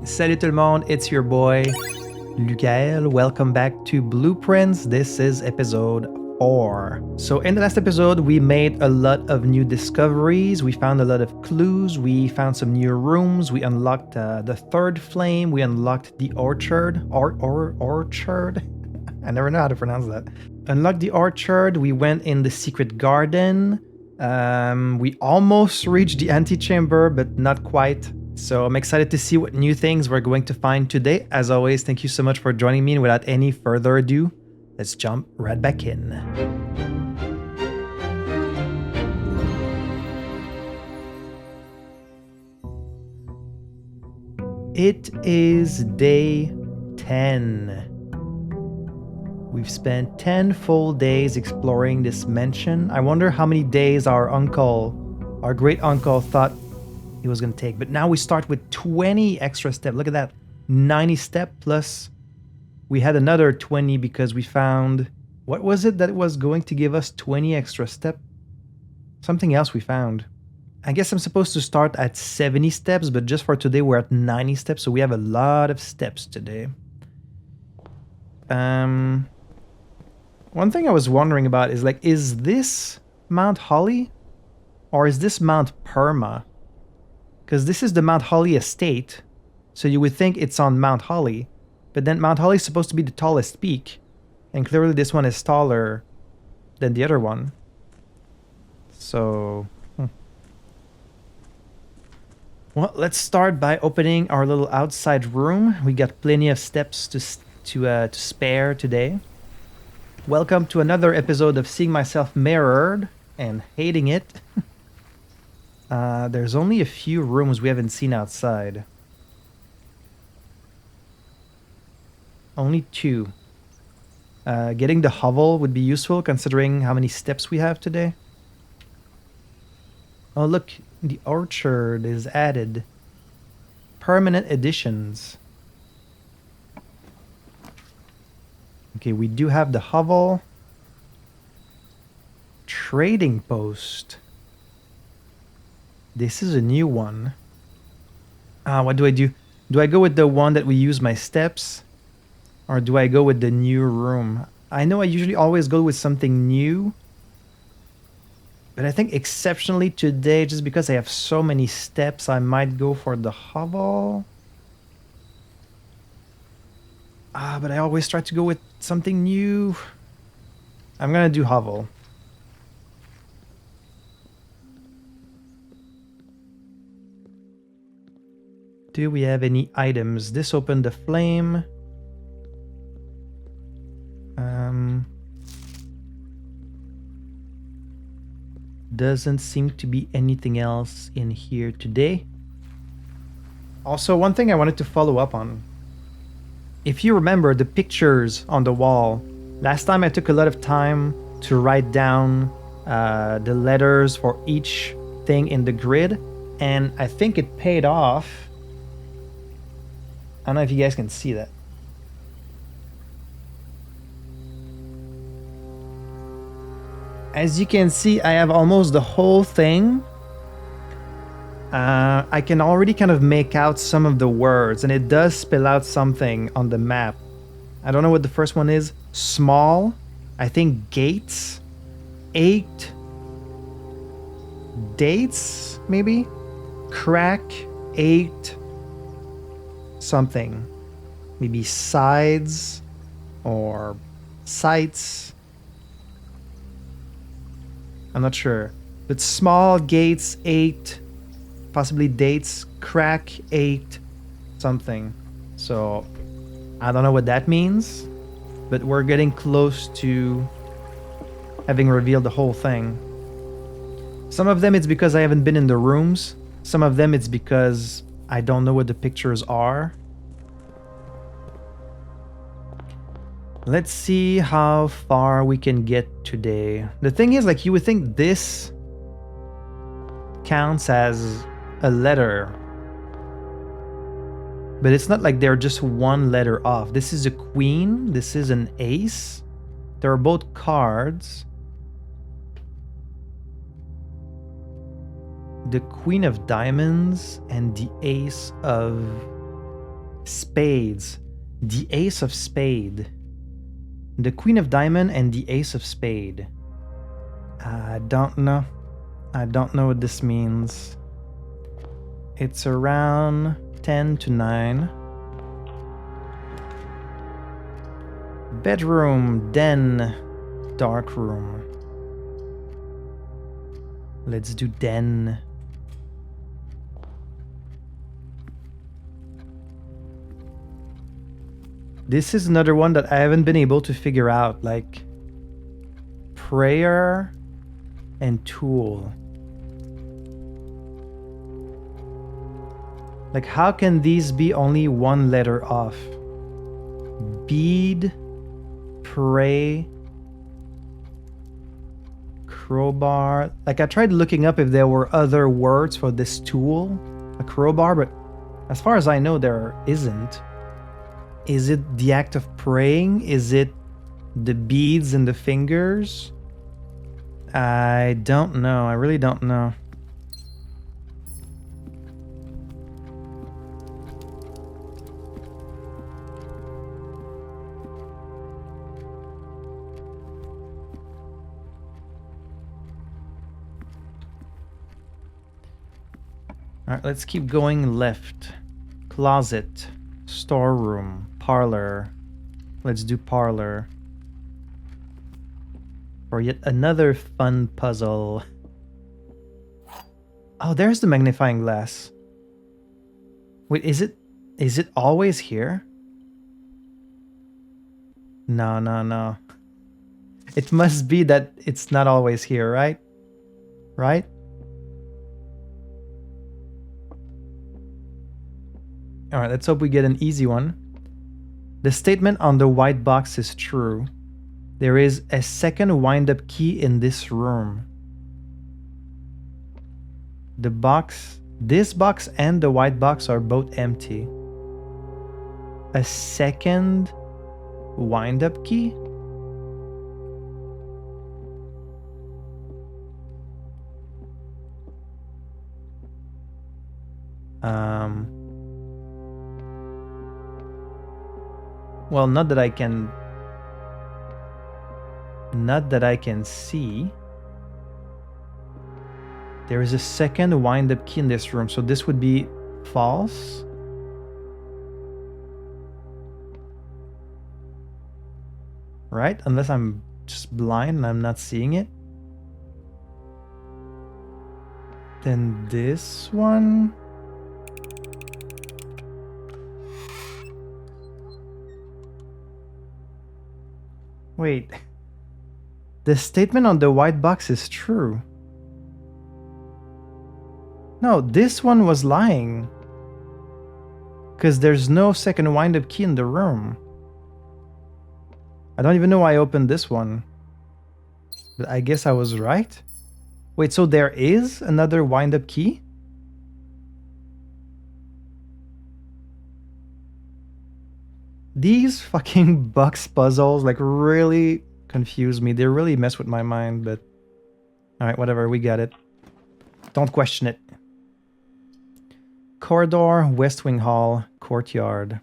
Salut tout le monde, it's your boy Lukael. Welcome back to Blueprints. This is episode 4. So in the last episode, we made a lot of new discoveries. We found a lot of clues. We found some new rooms. We unlocked the third flame. We unlocked the orchard. Orchard? I never know how to pronounce that. Unlocked the orchard. We went in the secret garden. We almost reached the antechamber, but not quite. So I'm excited to see what new things we're going to find today. As always, thank you so much for joining me. And without any further ado, let's jump right back in. It is day 10. We've spent 10 full days exploring this mansion. I wonder how many days our great uncle thought he was going to take. But now we start with 20 extra steps. Look at that. 90 steps plus we had another 20 because we found... What was it that was going to give us 20 extra steps? Something else we found. I guess I'm supposed to start at 70 steps, but just for today we're at 90 steps, so we have a lot of steps today. One thing I was wondering about is, like, is this Mount Holly? Or is this Mount Perma? Because this is the Mount Holly estate, so you would think it's on Mount Holly, but then Mount Holly is supposed to be the tallest peak, and clearly this one is taller than the other one. So, well, let's start by opening our little outside room. We got plenty of steps to spare today. Welcome to another episode of Seeing Myself Mirrored and Hating It. There's only a few rooms we haven't seen outside. Only 2. Getting the hovel would be useful considering how many steps we have today. Oh look, the orchard is added. Permanent additions. Okay, we do have the hovel. Trading post. This is a new one. What do I do? Do I go with the one that we use my steps? Or do I go with the new room? I know I usually always go with something new. But I think exceptionally today, just because I have so many steps, I might go for the hovel. But I always try to go with something new. I'm gonna do hovel. Do we have any items? This opened the flame. Doesn't seem to be anything else in here today. Also, one thing I wanted to follow up on. If you remember the pictures on the wall, last time I took a lot of time to write down the letters for each thing in the grid, and I think it paid off. I don't know if you guys can see that. As you can see, I have almost the whole thing. I can already kind of make out some of the words, and it does spell out something on the map. I don't know what the first one is. Small. I think gates. 8. Dates, maybe? Crack. 8. Something. Maybe sides or sights. I'm not sure. But small, gates, 8. Possibly dates, crack, 8. Something. So I don't know what that means. But we're getting close to having revealed the whole thing. Some of them it's because I haven't been in the rooms. Some of them it's because I don't know what the pictures are. Let's see how far we can get today. The thing is, like, you would think this counts as a letter. But it's not like they're just one letter off. This is a queen. This is an ace. They're both cards. The Queen of Diamonds and the Ace of Spades. The ace of spade. The queen of diamond and the ace of spade. I don't know. I don't know what this means. It's around 10 to 9. Bedroom, den, dark room. Let's do den. This is another one that I haven't been able to figure out, like prayer and tool. Like, how can these be only one letter off? Bead, pray, crowbar. Like, I tried looking up if there were other words for this tool, a crowbar, but as far as I know, there isn't. Is it the act of praying? Is it the beads in the fingers? I don't know. I really don't know. All right, let's keep going left. Closet, storeroom, parlor. Let's do parlor. For yet another fun puzzle. Oh, there's the magnifying glass. Wait, is it always here? No, no, no. It must be that it's not always here, right? Right? All right, let's hope we get an easy one. The statement on the white box is true. There is a second wind-up key in this room. This box and the white box are both empty. A second wind-up key? Well, not that I can see. There is a second wind-up key in this room, so this would be false. Right? Unless I'm just blind and I'm not seeing it. Then this one... Wait, the statement on the white box is true. No, this one was lying. Because there's no second wind-up key in the room. I don't even know why I opened this one. But I guess I was right. Wait, so there is another wind-up key? These fucking box puzzles like really confuse me. They really mess with my mind, but... Alright, whatever, we got it. Don't question it. Corridor, West Wing Hall, courtyard.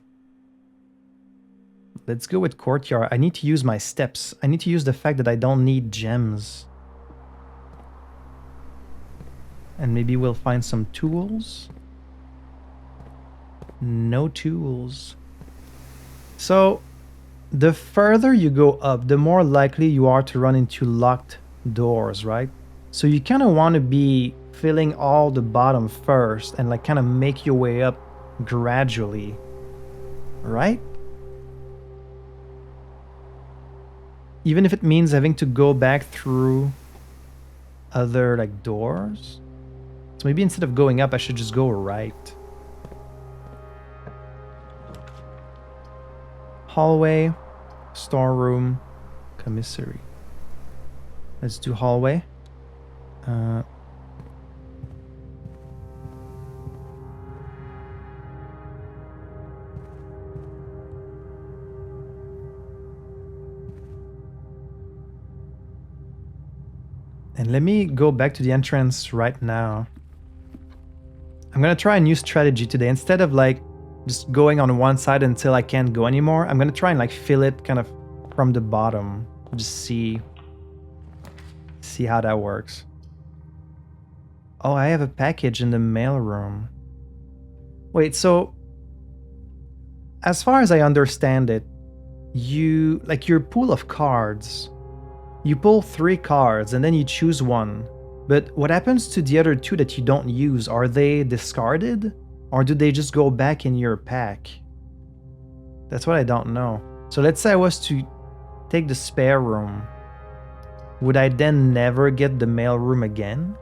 Let's go with courtyard. I need to use my steps. I need to use the fact that I don't need gems. And maybe we'll find some tools. No tools. So, the further you go up, the more likely you are to run into locked doors, right? So you kind of want to be filling all the bottom first and like kind of make your way up gradually, right? Even if it means having to go back through other like doors. So maybe instead of going up, I should just go right. Hallway, storeroom, commissary. Let's do hallway. And let me go back to the entrance right now. I'm gonna try a new strategy today. Instead of like just going on one side until I can't go anymore. I'm gonna try and like fill it kind of from the bottom. Just see how that works. Oh, I have a package in the mailroom. Wait, so as far as I understand it, you like your pool of cards. You pull 3 cards and then you choose one. But what happens to the other 2 that you don't use? Are they discarded? Or do they just go back in your pack? That's what I don't know. So let's say I was to take the spare room. Would I then never get the mail room again?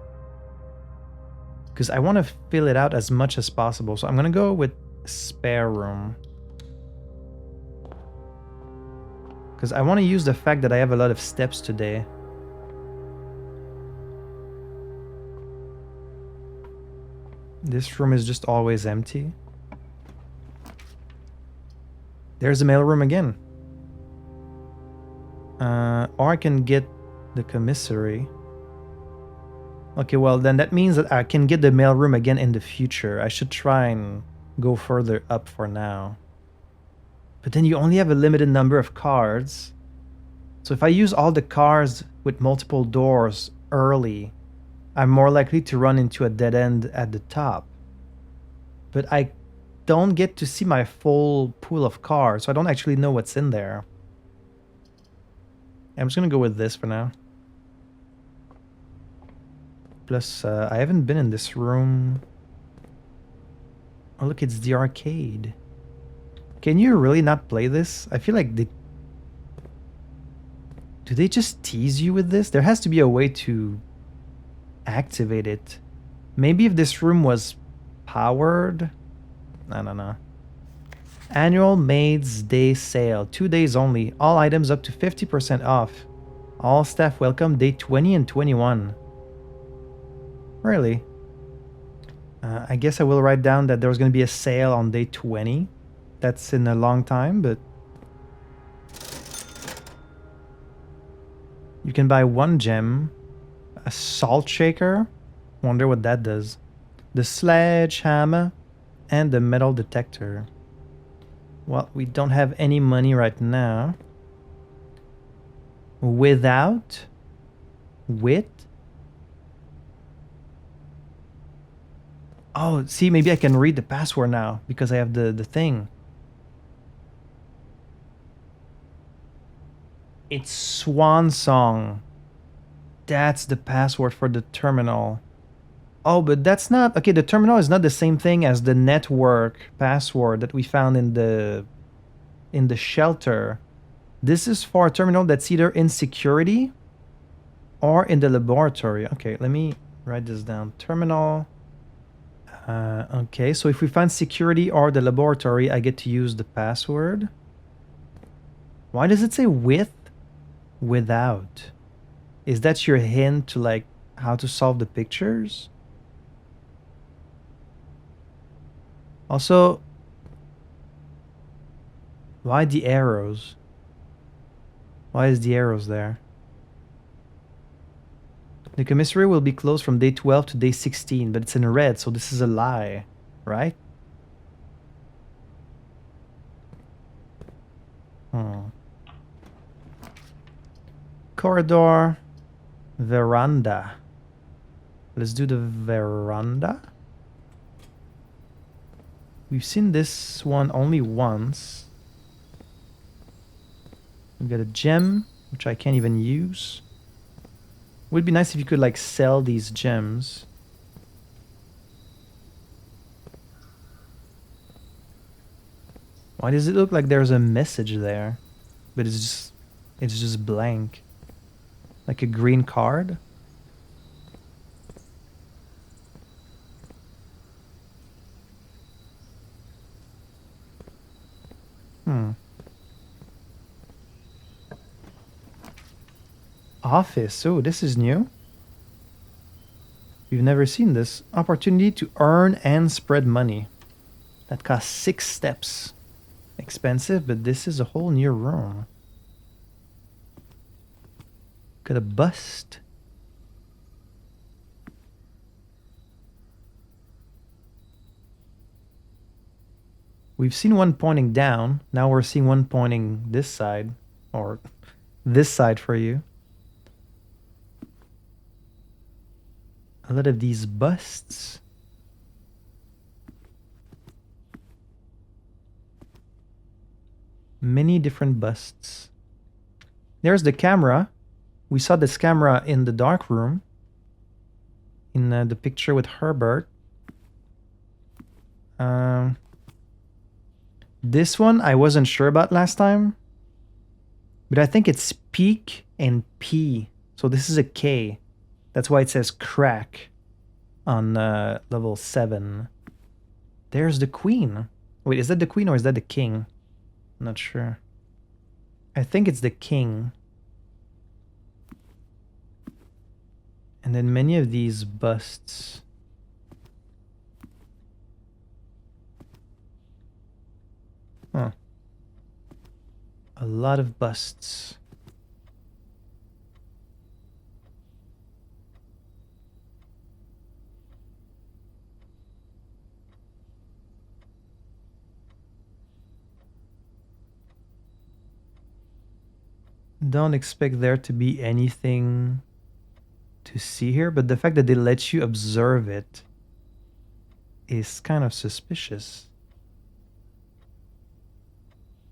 Because I want to fill it out as much as possible. So I'm going to go with spare room. Because I want to use the fact that I have a lot of steps today. This room is just always empty. There's the mailroom again. Or I can get the commissary. Okay, well then that means that I can get the mailroom again in the future. I should try and go further up for now. But then you only have a limited number of cards. So if I use all the cards with multiple doors early, I'm more likely to run into a dead end at the top. But I don't get to see my full pool of cards, so I don't actually know what's in there. I'm just gonna go with this for now. Plus, I haven't been in this room. Oh look, it's the arcade. Can you really not play this? I feel like they... Do they just tease you with this? There has to be a way to activate it. Maybe if this room was powered? I don't know. Annual Maids Day Sale. 2 days only. All items up to 50% off. All staff welcome day 20 and 21. Really? I guess I will write down that there's going to be a sale on day 20. That's in a long time, but... You can buy 1 gem. A salt shaker. Wonder what that does. The sledgehammer. And the metal detector. Well, we don't have any money right now. Without? With? Oh, see, maybe I can read the password now because I have the thing. It's Swan Song. That's the password for the terminal. Oh, but that's not... Okay, the terminal is not the same thing as the network password that we found in the shelter. This is for a terminal that's either in security or in the laboratory. Okay, let me write this down. Terminal. Okay, so if we find security or the laboratory, I get to use the password. Why does it say with? Without. Is that your hint to like how to solve the pictures? Also, why the arrows? Why is the arrows there? The commissary will be closed from day 12 to day 16, but it's in red, so this is a lie, right? Corridor, veranda. Let's do the veranda. We've seen this one only once. We've got a gem, which I can't even use. Would be nice if you could like sell these gems. Why does it look like there's a message there? But it's just blank. Like a green card? Office. Oh, this is new. We've never seen this. Opportunity to earn and spread money. That costs 6 steps. Expensive, but this is a whole new room. Got a bust. We've seen one pointing down. Now we're seeing one pointing this side. Or this side for you. A lot of these busts. Many different busts. There's the camera. We saw this camera in the dark room. In the picture with Herbert. This one I wasn't sure about last time. But I think it's peak and P. So this is a K. That's why it says crack on level 7. There's the queen. Wait, is that the queen or is that the king? I'm not sure. I think it's the king. And then many of these busts. Huh. A lot of busts. Don't expect there to be anything to see here, but the fact that they let you observe it is kind of suspicious.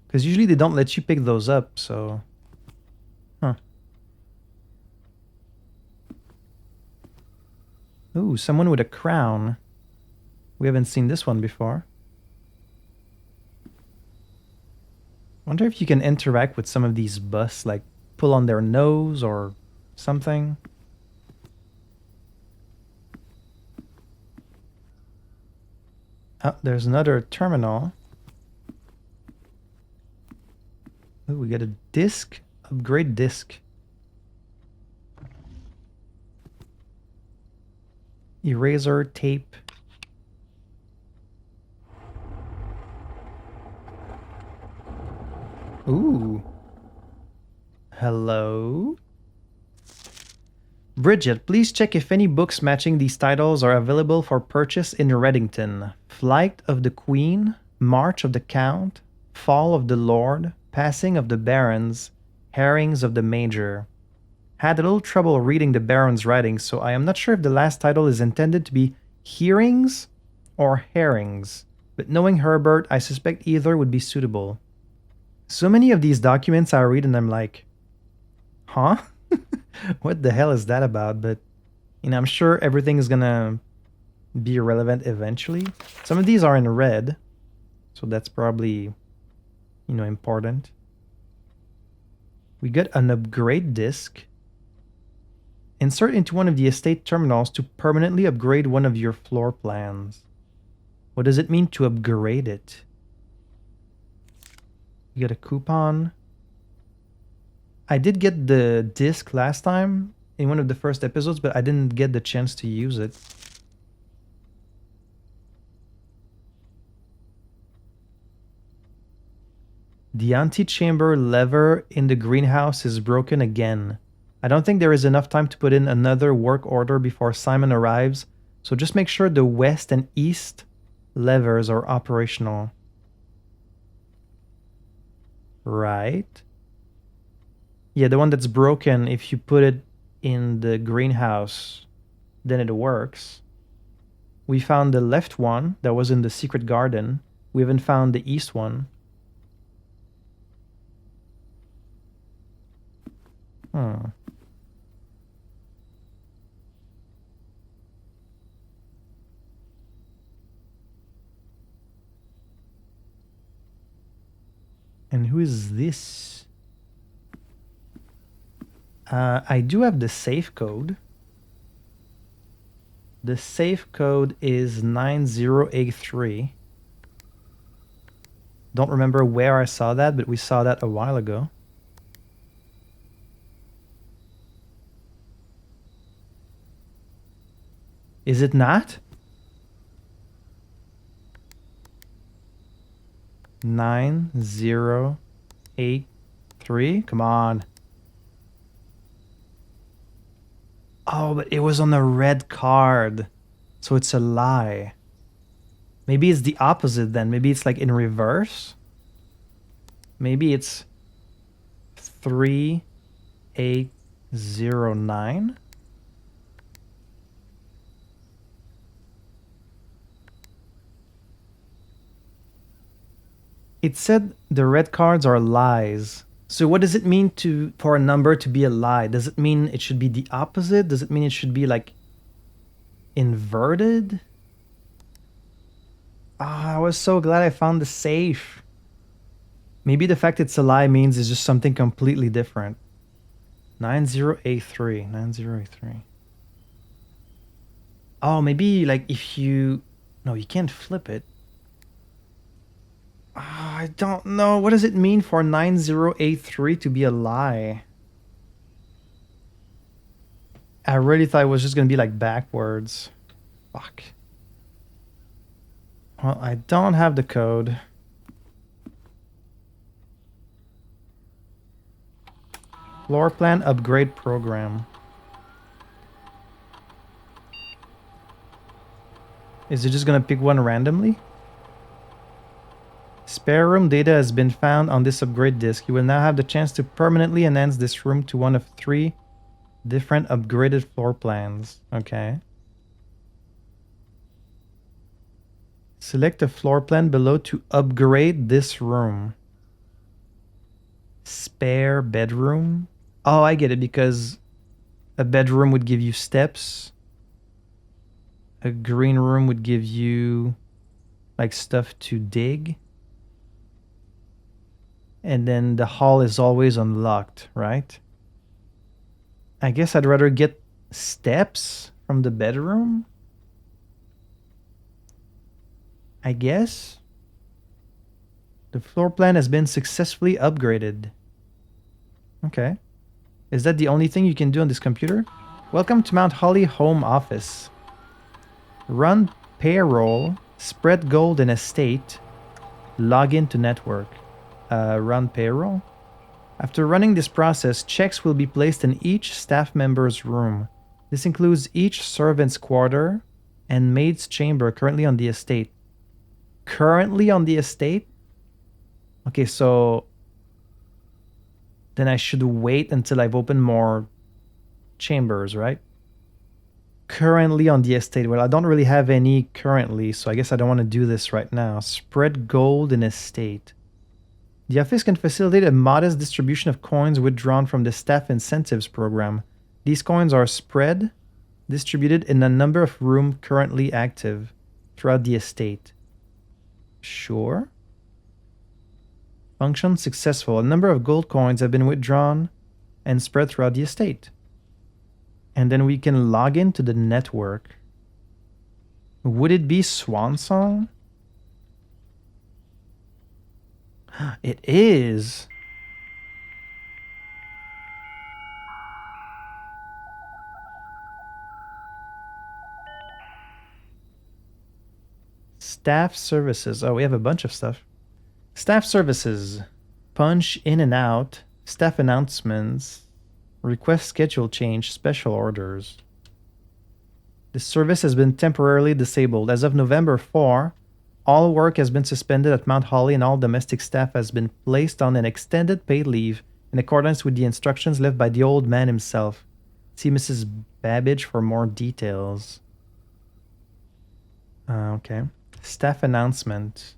Because usually they don't let you pick those up, so... Huh. Ooh, someone with a crown. We haven't seen this one before. Wonder if you can interact with some of these busts, like pull on their nose or something. Oh, there's another terminal. Oh, we got a disc. Upgrade disc. Eraser, tape. Ooh. Hello? Bridget, please check if any books matching these titles are available for purchase in Reddington. Flight of the Queen, March of the Count, Fall of the Lord, Passing of the Barons, Herrings of the Major. Had a little trouble reading the Baron's writing, so I am not sure if the last title is intended to be Hearings or Herrings, but knowing Herbert, I suspect either would be suitable. So many of these documents I read and I'm like, huh? What the hell is that about? But, you know, I'm sure everything is gonna be relevant eventually. Some of these are in red, so that's probably, you know, important. We got an upgrade disc. Insert into one of the estate terminals to permanently upgrade one of your floor plans. What does it mean to upgrade it? You get a coupon. I did get the disc last time in one of the first episodes, but I didn't get the chance to use it. The antechamber lever in the greenhouse is broken again. I don't think there is enough time to put in another work order before Simon arrives, so just make sure the west and east levers are operational. Right. Yeah, the one that's broken, if you put it in the greenhouse, then it works. We found the left one that was in the secret garden. We haven't found the east one. Hmm. And who is this? I do have the safe code. The safe code is 9083. Don't remember where I saw that, but we saw that a while ago. Is it not? 9083. Come on. Oh, but it was on a red card. So it's a lie. Maybe it's the opposite then. Maybe it's like in reverse. Maybe it's 3809. It said the red cards are lies. So what does it mean for a number to be a lie? Does it mean it should be the opposite? Does it mean it should be like inverted? I was so glad I found the safe. Maybe the fact it's a lie means it's just something completely different. 9083. 9083. Oh, maybe like if you... No, you can't flip it. I don't know. What does it mean for 9083 to be a lie? I really thought it was just going to be like backwards. Fuck. Well, I don't have the code. Floor plan upgrade program. Is it just going to pick one randomly? Spare room data has been found on this upgrade disk. You will now have the chance to permanently enhance this room to one of 3 different upgraded floor plans. Okay. Select a floor plan below to upgrade this room. Spare bedroom. Oh, I get it, because a bedroom would give you steps. A green room would give you like stuff to dig. And then the hall is always unlocked, right? I guess I'd rather get steps from the bedroom. I guess. The floor plan has been successfully upgraded. Okay. Is that the only thing you can do on this computer? Welcome to Mount Holly Home Office. Run payroll, spread gold and estate, log into network. Run payroll. After running this process, checks will be placed in each staff member's room. This includes each servant's quarter and maid's chamber currently on the estate. Currently on the estate? Okay, so then I should wait until I've opened more chambers, right? Currently on the estate. Well, I don't really have any currently, so I guess I don't want to do this right now. Spread gold in estate. The office can facilitate a modest distribution of coins withdrawn from the staff incentives program. These coins are spread, distributed in a number of rooms currently active throughout the estate. Sure. Function successful. A number of gold coins have been withdrawn and spread throughout the estate. And then we can log into the network. Would it be Swan Song? It is. Staff services. Oh, we have a bunch of stuff. Staff services. Punch in and out. Staff announcements. Request schedule change. Special orders. The service has been temporarily disabled. As of November 4, all work has been suspended at Mount Holly and all domestic staff has been placed on an extended paid leave in accordance with the instructions left by the old man himself. See Mrs. Babbage for more details. Okay. Staff announcement.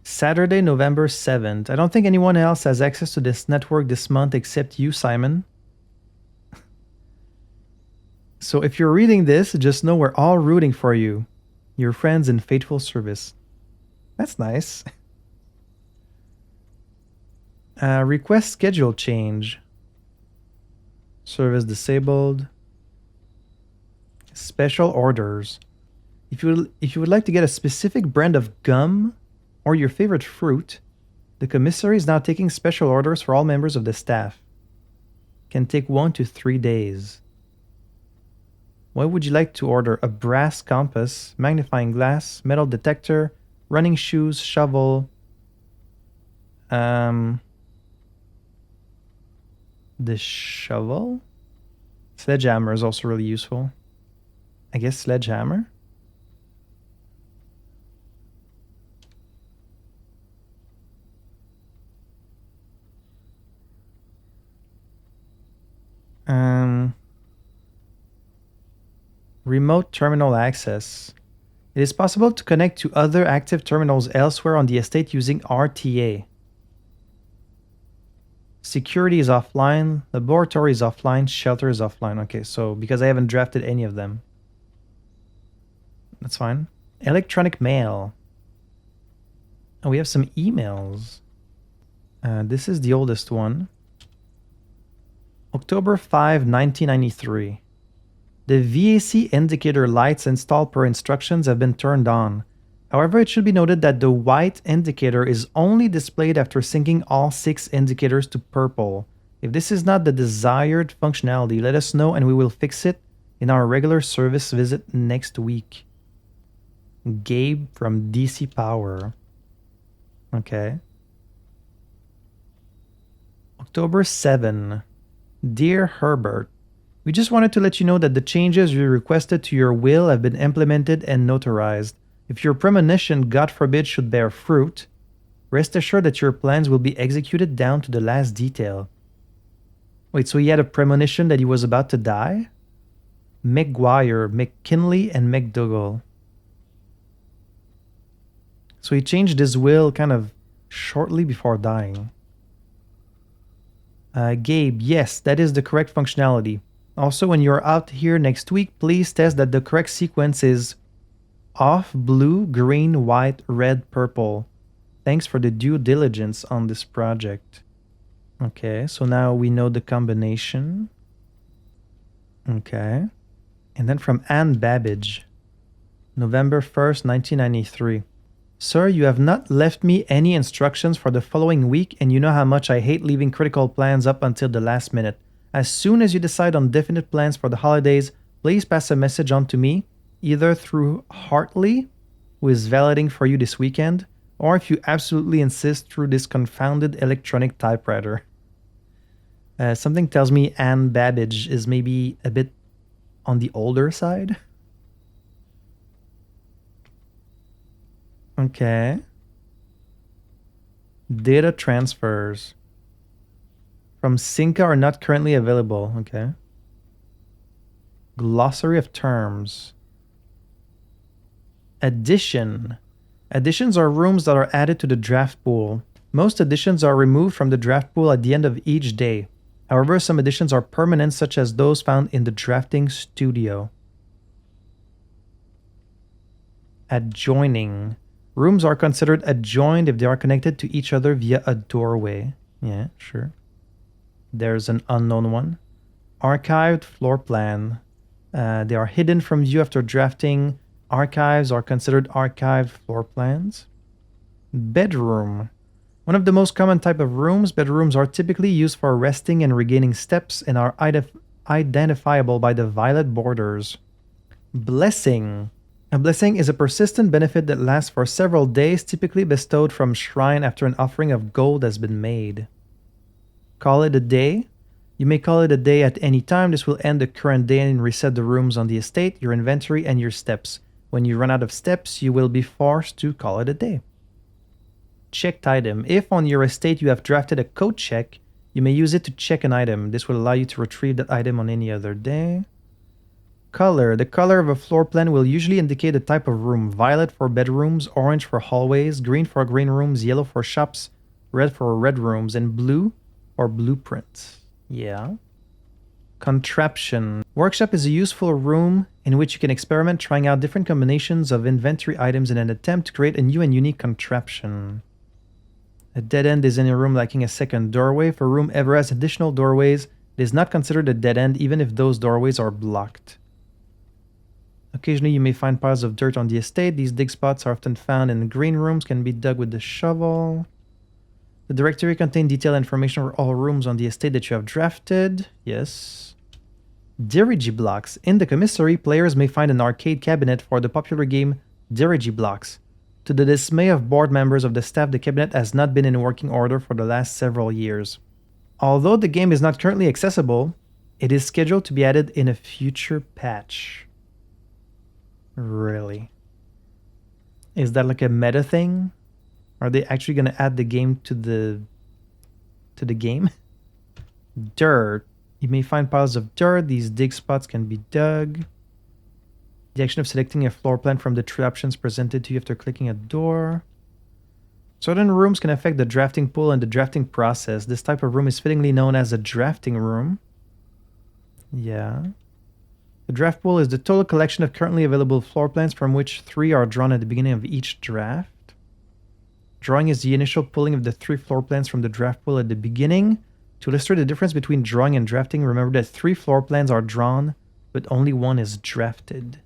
Saturday, November 7th. I don't think anyone else has access to this network this month except you, Simon. So if you're reading this, just know we're all rooting for you. Your friends in faithful service. That's nice. Request schedule change. Service disabled. Special orders. If you would like to get a specific brand of gum or your favorite fruit, the commissary is now taking special orders for all members of the staff. Can take 1 to 3 days. What would you like to order? A brass compass, magnifying glass, metal detector, running shoes, shovel. The shovel? Sledgehammer is also really useful. I guess sledgehammer? Remote terminal access. It is possible to connect to other active terminals elsewhere on the estate using RTA. Security is offline, laboratory is offline, shelter is offline. Okay, so because I haven't drafted any of them. That's fine. Electronic mail. Oh, we have some emails. This is the oldest one. October 5, 1993. The VAC indicator lights installed per instructions have been turned on. However, it should be noted that the white indicator is only displayed after syncing all 6 indicators to purple. If this is not the desired functionality, let us know and we will fix it in our regular service visit next week. Gabe from DC Power. Okay. October 7. Dear Herbert, we just wanted to let you know that the changes you requested to your will have been implemented and notarized. If your premonition, God forbid, should bear fruit, rest assured that your plans will be executed down to the last detail. Wait, so he had a premonition that he was about to die? McGuire, McKinley, and McDougall. So he changed his will kind of shortly before dying. Gabe, yes, that is the correct functionality. Also, when you're out here next week, please test that the correct sequence is off, blue, green, white, red, purple. Thanks for the due diligence on this project. Okay, so now we know the combination. Okay. And then from Anne Babbage. November 1st, 1993. Sir, you have not left me any instructions for the following week, and you know how much I hate leaving critical plans up until the last minute. As soon as you decide on definite plans for the holidays, please pass a message on to me, either through Hartley, who is validating for you this weekend, or if you absolutely insist, through this confounded electronic typewriter. Something tells me Anne Babbage is maybe a bit on the older side. Okay. Data transfers from Synca are not currently available. Okay. Glossary of terms. Addition. Additions are rooms that are added to the draft pool. Most additions are removed from the draft pool at the end of each day. However, some additions are permanent, such as those found in the drafting studio. Adjoining. Rooms are considered adjoined if they are connected to each other via a doorway. Yeah, sure. There's an unknown one. Archived floor plan. They are hidden from view after drafting. Archives are considered archived floor plans. Bedroom. One of the most common type of rooms, bedrooms are typically used for resting and regaining steps and are identifiable by the violet borders. Blessing. A blessing is a persistent benefit that lasts for several days, typically bestowed from shrine after an offering of gold has been made. Call it a day. You may call it a day at any time. This will end the current day and reset the rooms on the estate, your inventory, and your steps. When you run out of steps, you will be forced to call it a day. Checked item. If on your estate you have drafted a code check, you may use it to check an item. This will allow you to retrieve that item on any other day. Color. The color of a floor plan will usually indicate a type of room. Violet for bedrooms, orange for hallways, green for green rooms, yellow for shops, red for red rooms, and blue for blueprints. Yeah. Contraption. Workshop is a useful room in which you can experiment trying out different combinations of inventory items in an attempt to create a new and unique contraption. A dead end is in a room lacking a second doorway. If a room ever has additional doorways, it is not considered a dead end even if those doorways are blocked. Occasionally you may find piles of dirt on the estate. These dig spots are often found in green rooms, can be dug with the shovel. The directory contains detailed information for all rooms on the estate that you have drafted. Yes. Dirigi blocks. In the commissary, players may find an arcade cabinet for the popular game Dirigi blocks. To the dismay of board members of the staff, the cabinet has not been in working order for the last several years. Although the game is not currently accessible, it is scheduled to be added in a future patch. Really? Is that like a meta thing? Are they actually going to add the game to the game? Dirt. You may find piles of dirt. These dig spots can be dug. The action of selecting a floor plan from the 3 options presented to you after clicking a door. Certain rooms can affect the drafting pool and the drafting process. This type of room is fittingly known as a drafting room. Yeah. The draft pool is the total collection of currently available floor plans from which 3 are drawn at the beginning of each draft. Drawing is the initial pulling of the 3 floor plans from the draft pool at the beginning. To illustrate the difference between drawing and drafting, remember that 3 floor plans are drawn, but only 1 is drafted.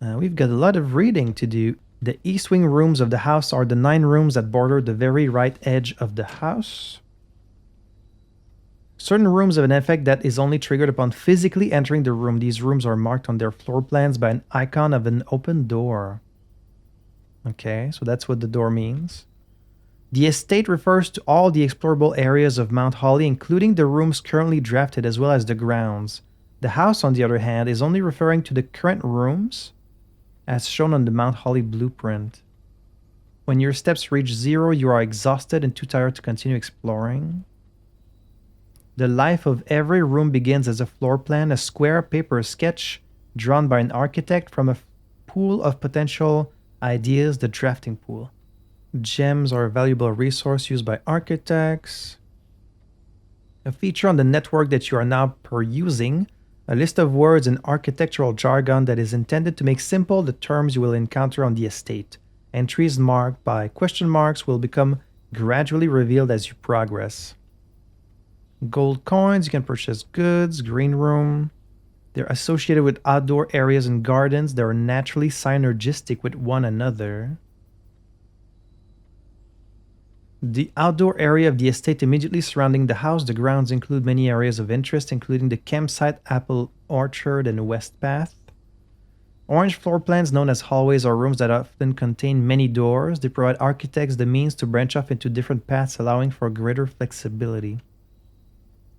We've got a lot of reading to do. The east wing rooms of the house are the 9 rooms that border the very right edge of the house. Certain rooms have an effect that is only triggered upon physically entering the room. These rooms are marked on their floor plans by an icon of an open door. Okay, so that's what the door means. The estate refers to all the explorable areas of Mount Holly, including the rooms currently drafted as well as the grounds. The house, on the other hand, is only referring to the current rooms as shown on the Mount Holly blueprint. When your steps reach 0, you are exhausted and too tired to continue exploring. The life of every room begins as a floor plan, a square paper sketch drawn by an architect from a pool of potential ideas, the drafting pool. Gems are a valuable resource used by architects. A feature on the network that you are now perusing, a list of words and architectural jargon that is intended to make simple the terms you will encounter on the estate. Entries marked by question marks will become gradually revealed as you progress. Gold coins, you can purchase goods, green room. They're associated with outdoor areas and gardens that are naturally synergistic with one another. The outdoor area of the estate immediately surrounding the house, the grounds include many areas of interest, including the campsite, apple orchard, and west path. Orange floor plans, known as hallways, are rooms that often contain many doors. They provide architects the means to branch off into different paths, allowing for greater flexibility.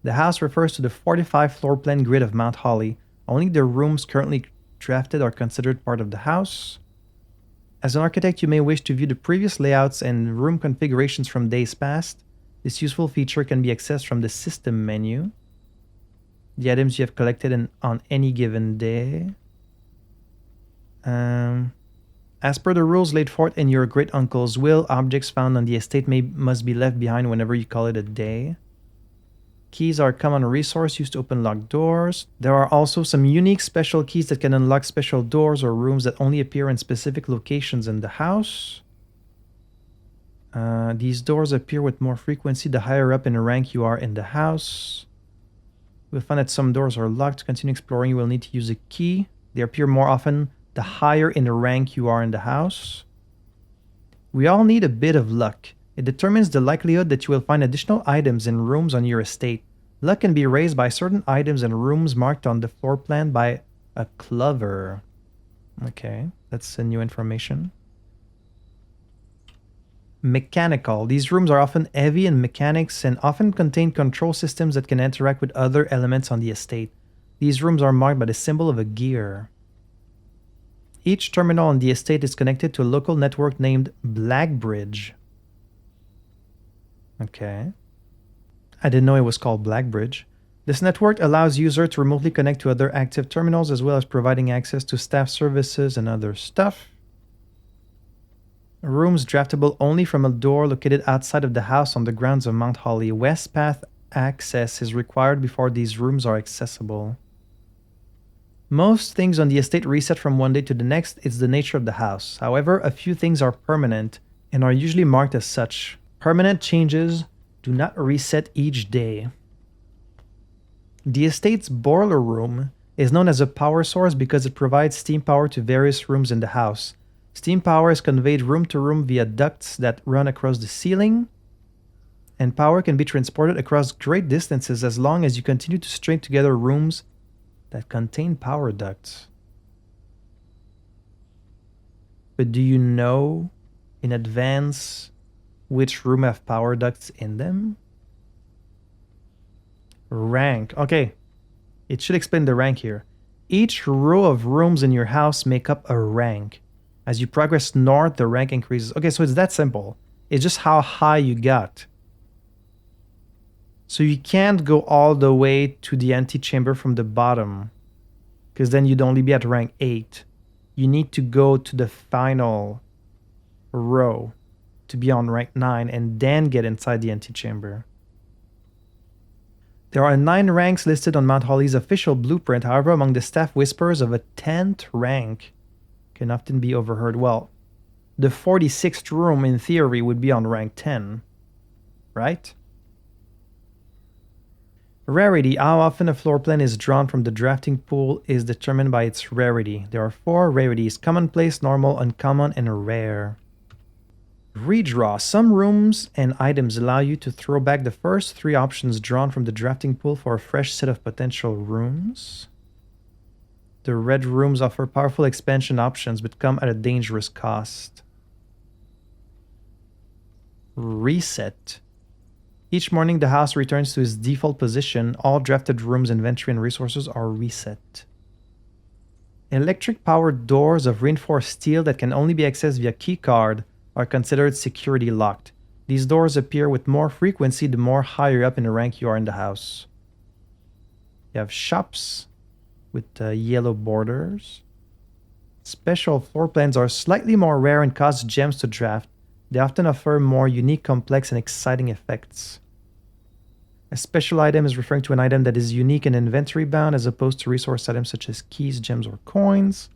The house refers to the 45 floor plan grid of Mount Holly. Only the rooms currently drafted are considered part of the house. As an architect, you may wish to view the previous layouts and room configurations from days past. This useful feature can be accessed from the System menu. The items you have collected on any given day. As per the rules laid forth in your great uncle's will, objects found on the estate must be left behind whenever you call it a day. Keys are a common resource used to open locked doors. There are also some unique special keys that can unlock special doors or rooms that only appear in specific locations in the house. These doors appear with more frequency the higher up in rank you are in the house. You'll find that some doors are locked. To continue exploring, you will need to use a key. They appear more often the higher in the rank you are in the house. We all need a bit of luck. It determines the likelihood that you will find additional items in rooms on your estate. Luck can be raised by certain items and rooms marked on the floor plan by a clover. Okay, that's new information. Mechanical. These rooms are often heavy in mechanics and often contain control systems that can interact with other elements on the estate. These rooms are marked by the symbol of a gear. Each terminal on the estate is connected to a local network named Blackbridge. Okay. I didn't know it was called Blackbridge. This network allows users to remotely connect to other active terminals as well as providing access to staff services and other stuff. Rooms draftable only from a door located outside of the house on the grounds of Mount Holly. West path access is required before these rooms are accessible. Most things on the estate reset from one day to the next. It's the nature of the house. However, a few things are permanent and are usually marked as such. Permanent changes do not reset each day. The estate's boiler room is known as a power source because it provides steam power to various rooms in the house. Steam power is conveyed room to room via ducts that run across the ceiling, and power can be transported across great distances as long as you continue to string together rooms that contain power ducts. But do you know in advance which room have power ducts in them? Rank. Okay, it should explain the rank here. Each row of rooms in your house make up a rank. As you progress north, the rank increases. Okay, so it's that simple. It's just how high you got. So you can't go all the way to the antechamber from the bottom. because then you'd only be at rank 8. You need to go to the final row to be on rank 9 and then get inside the antechamber. There are 9 ranks listed on Mount Holly's official blueprint. However, among the staff whispers of a 10th rank can often be overheard. Well, the 46th room in theory would be on rank 10, right? Rarity. How often a floor plan is drawn from the drafting pool is determined by its rarity. There are 4 rarities: commonplace, normal, uncommon, and rare. Redraw. Some rooms and items allow you to throw back the first 3 options drawn from the drafting pool for a fresh set of potential rooms. The red rooms offer powerful expansion options but come at a dangerous cost. Reset. Each morning the house returns to its default position. All drafted rooms, inventory, and resources are reset. Electric-powered doors of reinforced steel that can only be accessed via keycard are considered security locked. These doors appear with more frequency the more higher up in the rank you are in the house. You have shops with yellow borders. Special floor plans are slightly more rare and cost gems to draft. They often offer more unique, complex, and exciting effects. A special item is referring to an item that is unique and inventory bound as opposed to resource items such as keys, gems, or coins.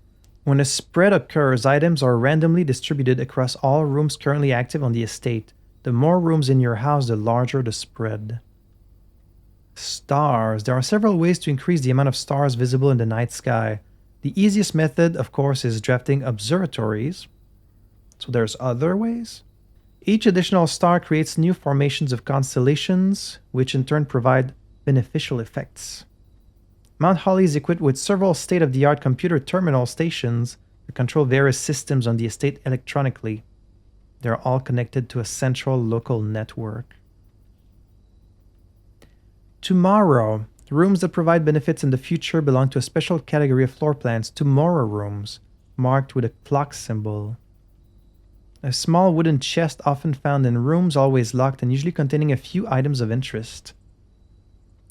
When a spread occurs, items are randomly distributed across all rooms currently active on the estate. The more rooms in your house, the larger the spread. Stars. There are several ways to increase the amount of stars visible in the night sky. The easiest method, of course, is drafting observatories. So there's other ways. Each additional star creates new formations of constellations, which in turn provide beneficial effects. Mount Holly is equipped with several state-of-the-art computer terminal stations that control various systems on the estate electronically. They are all connected to a central local network. Tomorrow. Rooms that provide benefits in the future belong to a special category of floor plans, tomorrow rooms, marked with a clock symbol. A small wooden chest often found in rooms, always locked and usually containing a few items of interest.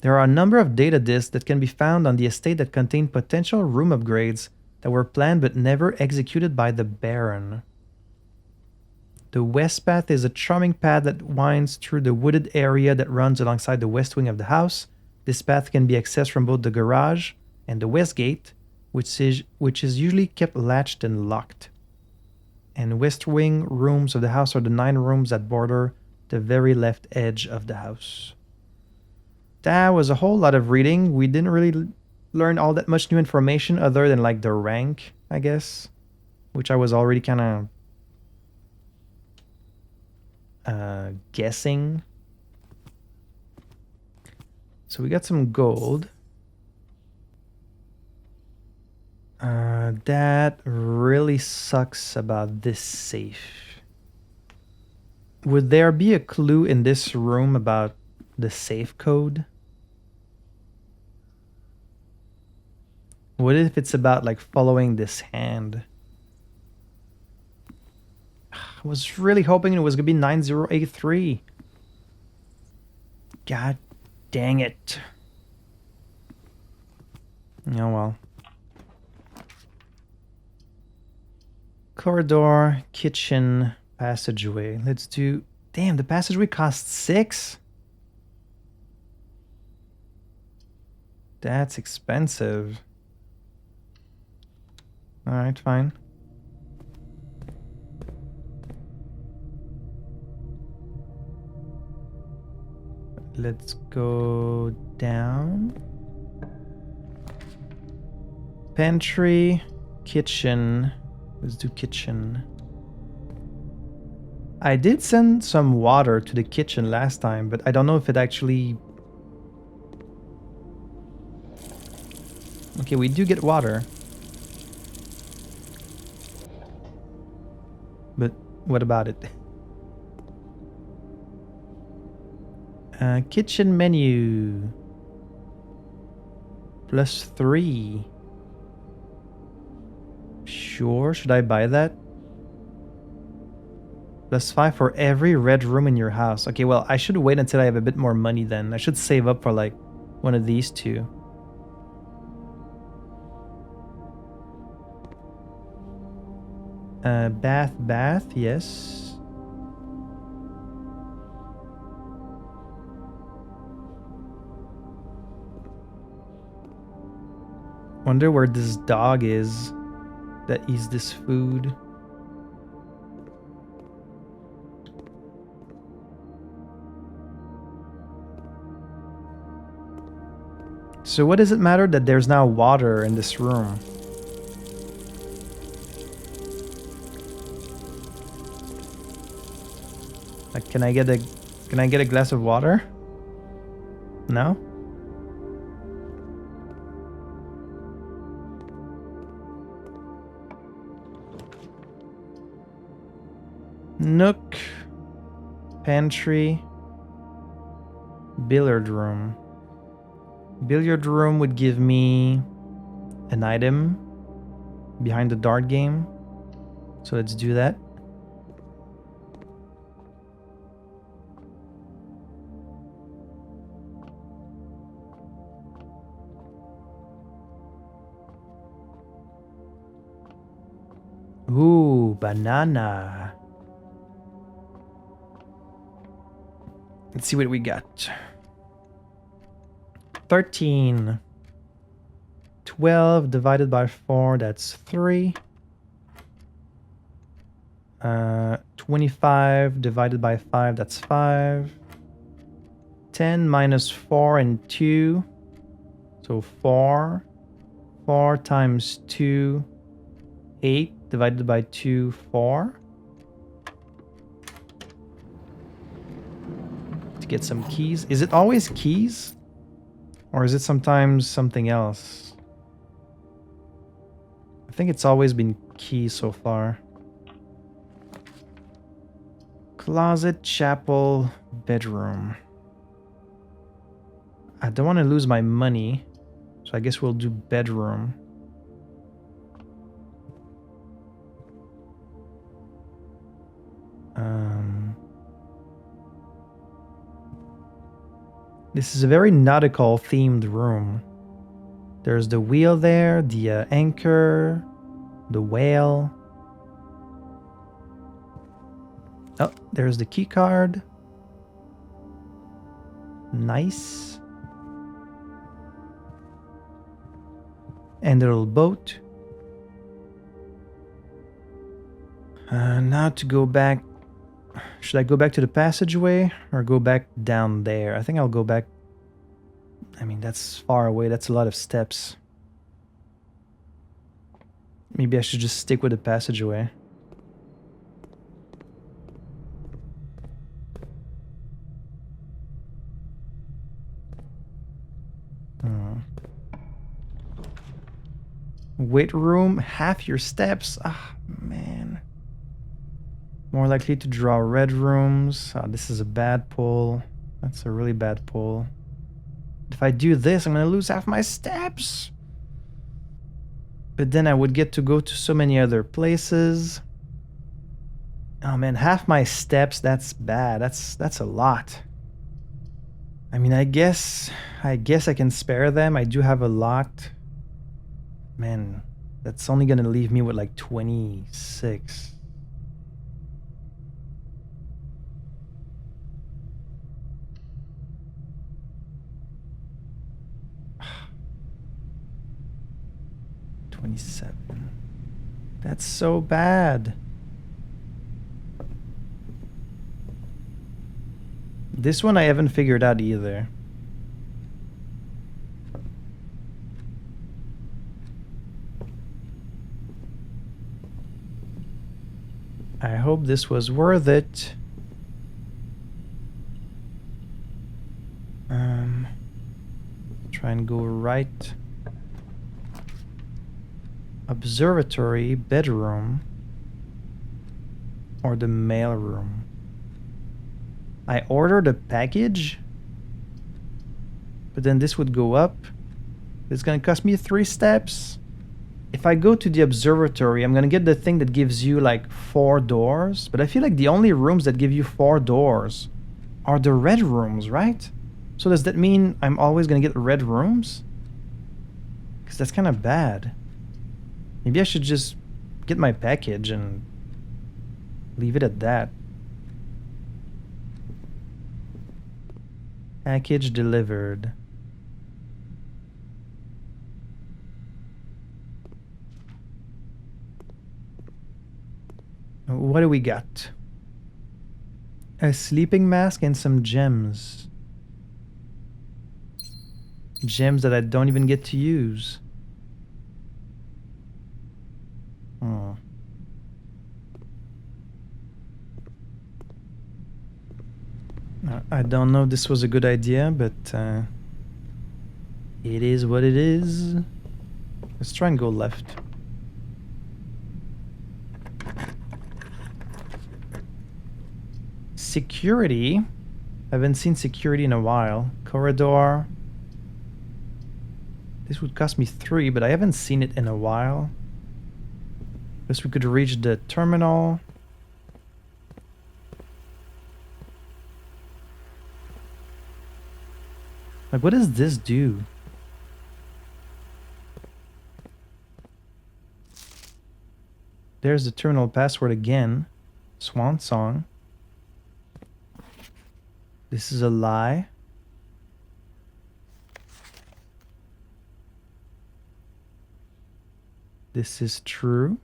There are a number of data disks that can be found on the estate that contain potential room upgrades that were planned but never executed by the Baron. The west path is a charming path that winds through the wooded area that runs alongside the west wing of the house. This path can be accessed from both the garage and the west gate, which is usually kept latched and locked. And west wing rooms of the house are the 9 rooms that border the very left edge of the house. That was a whole lot of reading. We didn't really learn all that much new information other than like the rank, I guess, which I was already kind of guessing. So we got some gold. That really sucks about this safe. Would there be a clue in this room about the safe code? What if it's about like following this hand? I was really hoping it was gonna be 9083. God dang it. Oh well. Corridor, kitchen, passageway. Let's do... Damn, the passageway costs 6? That's expensive. Alright, fine. Let's go down. Pantry, kitchen. Let's do kitchen. I did send some water to the kitchen last time, but I don't know if it actually... Okay, we do get water. But what about it? Kitchen menu. +3. Sure, should I buy that? +5 for every red room in your house. Okay, well, I should wait until I have a bit more money then. I should save up for like one of these two. Bath, yes. Wonder where this dog is that eats this food. So what does it matter that there's now water in this room? Like, can I get a glass of water? No? Nook, pantry, billiard room. Billiard room would give me an item behind the dart game. So let's do that. Ooh, banana. Let's see what we got. 13. 12 divided by 4, that's 3. 25 divided by 5, that's 5. 10 minus 4 and 2. So 4. 4 times 2. 8 divided by 2, 4. To get some keys. Is it always keys? Or is it sometimes something else? I think it's always been keys so far. Closet, chapel, bedroom. I don't want to lose my money, so I guess we'll do bedroom. This is a very nautical themed room. There's the wheel there, the anchor, the whale. Oh, there's the key card. Nice. And the little boat. Now to go back. Should I go back to the passageway or go back down there? I think I'll go back. I mean, that's far away. That's a lot of steps. Maybe I should just stick with the passageway. Weight room, half your steps. Ah, man. More likely to draw red rooms. Oh, this is a bad pull. That's a really bad pull. If I do this, I'm going to lose half my steps. But then I would get to go to so many other places. Oh man, half my steps, that's bad. That's a lot. I mean, I guess I can spare them. I do have a lot. Man, that's only going to leave me with like 26. That's so bad. This one I haven't figured out either. I hope this was worth it. Try and go right. Observatory, bedroom, or the mail room. I ordered a package, but then this would go up. It's gonna cost me 3 steps. If I go to the observatory, I'm gonna get the thing that gives you like 4 doors, but I feel like the only rooms that give you 4 doors are the red rooms, right? So does that mean I'm always gonna get red rooms? Because that's kind of bad. Maybe I should just get my package and Leave it at that. Package delivered. What do we got? A sleeping mask and some gems. Gems that I don't even get to use. Oh. I don't know if this was a good idea, but it is what it is. Let's try and go left. Security. I haven't seen security in a while. Corridor. This would cost me 3, but I haven't seen it in a while. Guess we could reach the terminal. Like, what does this do? There's the terminal password again. Swan song. This is a lie. This is true.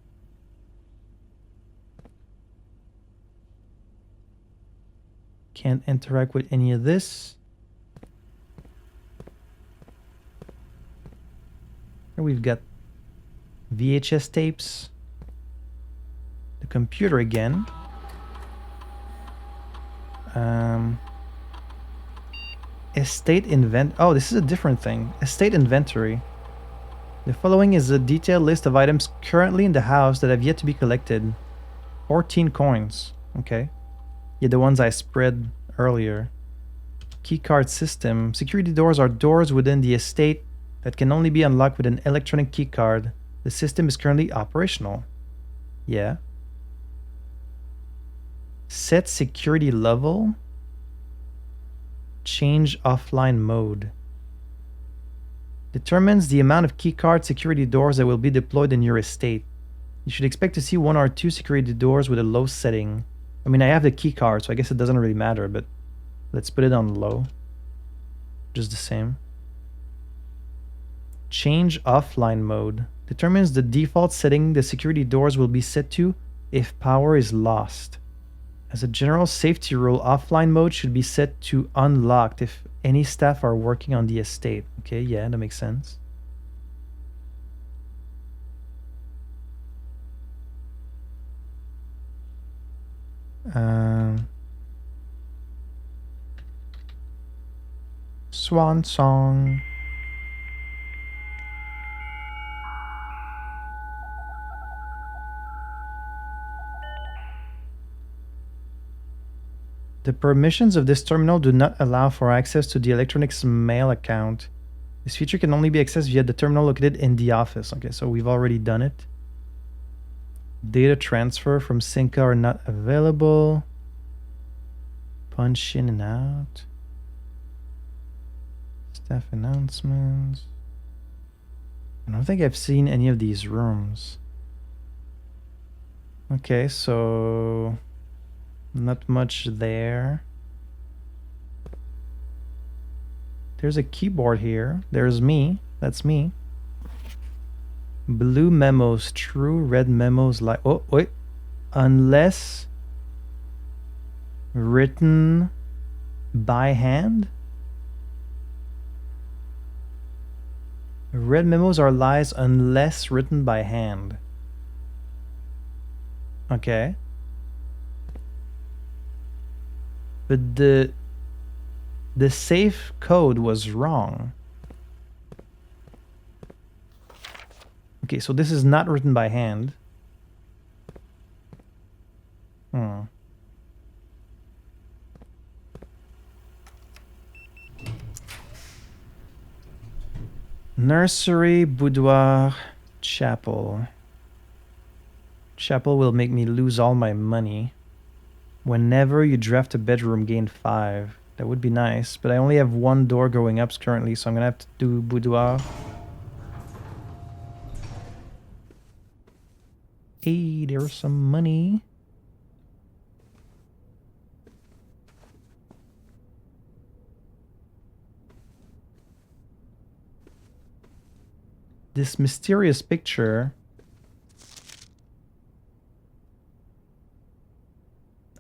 Can't interact with any of this. Here we've got VHS tapes. The computer again. Oh, this is a different thing. Estate inventory. The following is a detailed list of items currently in the house that have yet to be collected. 14 coins. Okay. Yeah, the ones I spread earlier. Keycard system. Security doors are doors within the estate that can only be unlocked with an electronic keycard. The system is currently operational. Yeah. Set security level. Change offline mode. Determines the amount of keycard security doors that will be deployed in your estate. You should expect to see 1 or 2 security doors with a low setting. I mean, I have the keycard, so I guess it doesn't really matter, but let's put it on low. Just the same. Change offline mode. Determines the default setting the security doors will be set to if power is lost. As a general safety rule, offline mode should be set to unlocked if any staff are working on the estate. Okay, yeah, that makes sense. Swan song. The permissions of this terminal do not allow for access to the electronics mail account. This feature can only be accessed via the terminal located in the office. Okay, so we've already done it. Data transfer from Synca are not available. Punch in and out. Staff announcements. I don't think I've seen any of these rooms. Okay, so not much there. There's a keyboard here. There's me. That's me. Blue memos true. Red memos like... Oh, wait. Unless written by hand. Red memos are lies unless written by hand. Okay. But the safe code was wrong. Okay, so this is not written by hand. Nursery, boudoir, chapel. Chapel will make me lose all my money. Whenever you draft a bedroom, gain 5. That would be nice, but I only have 1 door going up currently, so I'm gonna have to do boudoir. Hey, there's some money. this mysterious picture.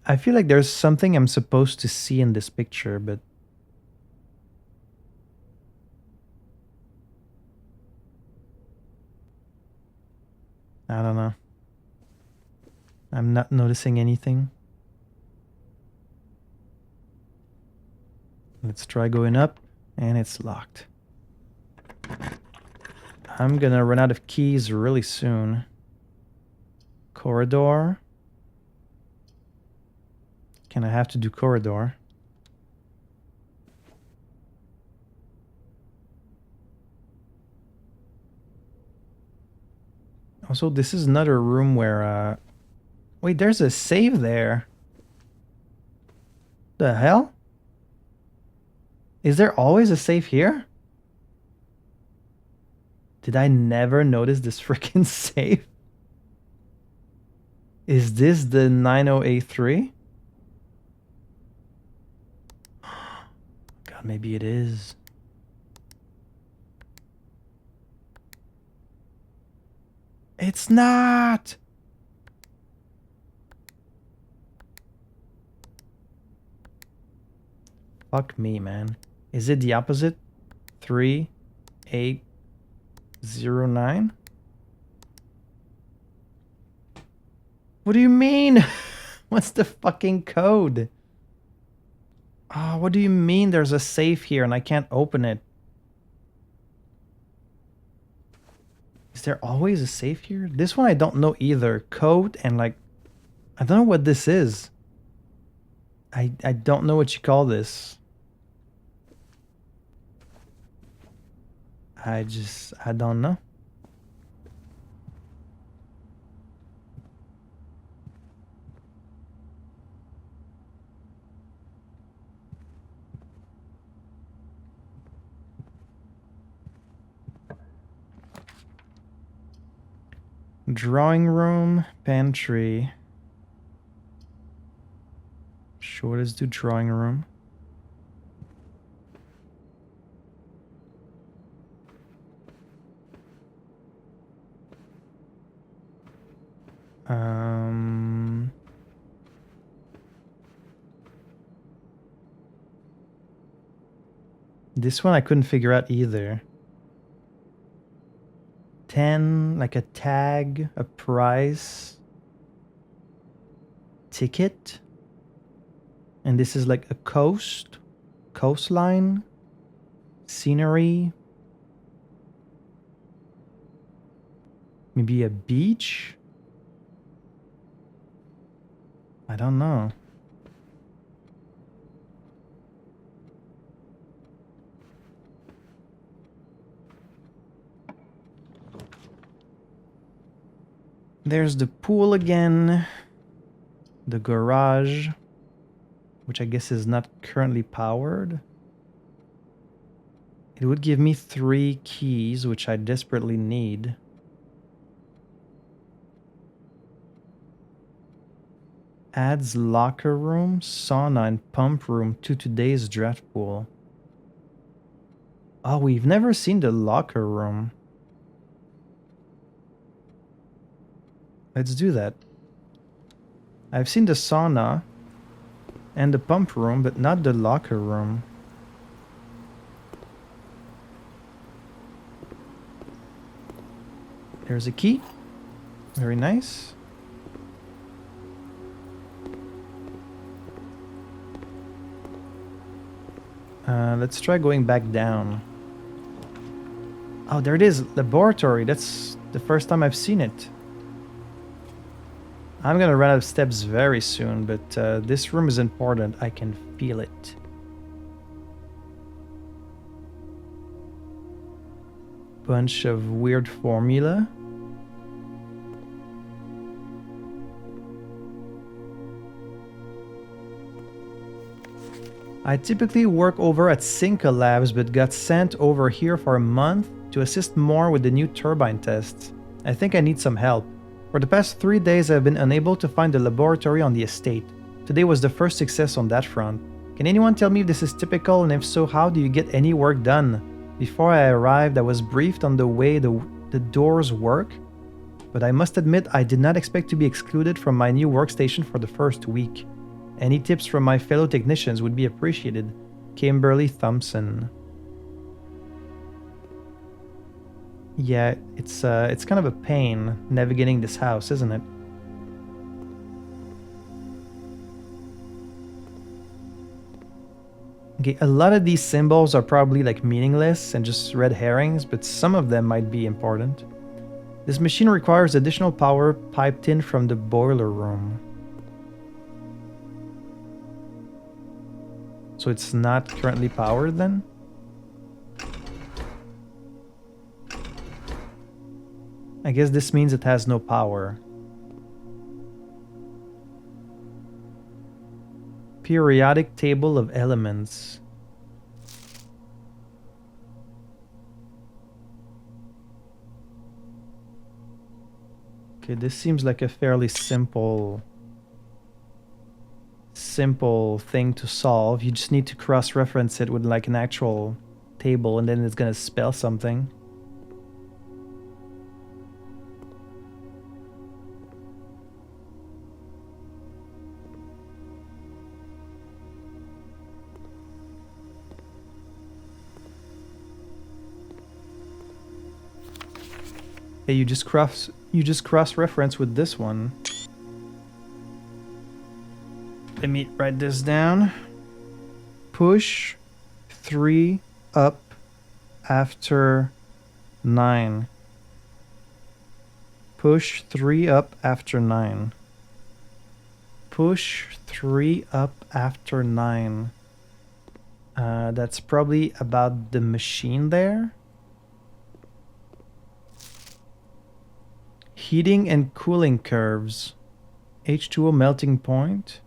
I feel like there's something I'm supposed to see in this picture, but I don't know. I'm not noticing anything. Let's try going up, and it's locked. I'm gonna run out of keys really soon. Corridor. Can I have to do corridor? Also, this is another room where, wait, there's a save there. The hell? Is there always a safe here? Did I never notice this freaking safe? Is this the 9083? God, maybe it is. It's not! Fuck me, man. Is it the opposite? 3809? What do you mean? What's the fucking code? Oh, what do you mean there's a safe here and I can't open it? Is there always a safe here? This one I don't know either. Code and like... I don't know what this is. I don't know what you call this. I don't know. Drawing room, pantry. Sure, let's do drawing room. This one I couldn't figure out either. 10, like a tag, a price, ticket, and this is like a coastline, scenery, maybe a beach. I don't know. There's the pool again, the garage, which I guess is not currently powered. It would give me 3 keys, which I desperately need. Adds locker room, sauna, and pump room to today's draft pool. Oh, we've never seen the locker room. Let's do that. I've seen the sauna and the pump room, but not the locker room. There's a key. Very nice. Let's try going back down. Oh, there it is. Laboratory. That's the first time I've seen it. I'm gonna run out of steps very soon, but this room is important. I can feel it. Bunch of weird formula. I typically work over at Cinca Labs, but got sent over here for a month to assist more with the new turbine tests. I think I need some help. For the past 3 days, I've been unable to find the laboratory on the estate. Today was the first success on that front. Can anyone tell me if this is typical, and if so, how do you get any work done? Before I arrived, I was briefed on the way the the doors work, but I must admit I did not expect to be excluded from my new workstation for the first week. Any tips from my fellow technicians would be appreciated. Kimberly Thompson. Yeah, it's kind of a pain navigating this house, isn't it? Okay, a lot of these symbols are probably like meaningless and just red herrings, but some of them might be important. This machine requires additional power piped in from the boiler room. So it's not currently powered then? I guess this means it has no power. Periodic table of elements. Okay, this seems like a fairly simple thing to solve. You just need to cross-reference it with like an actual table and then it's gonna spell something. Hey, you just cross-reference with this one. Let me write this down. Push 3 up after 9. Push 3 up after 9. Push 3 up after 9. That's probably about the machine there. Heating and cooling curves. H2O melting point.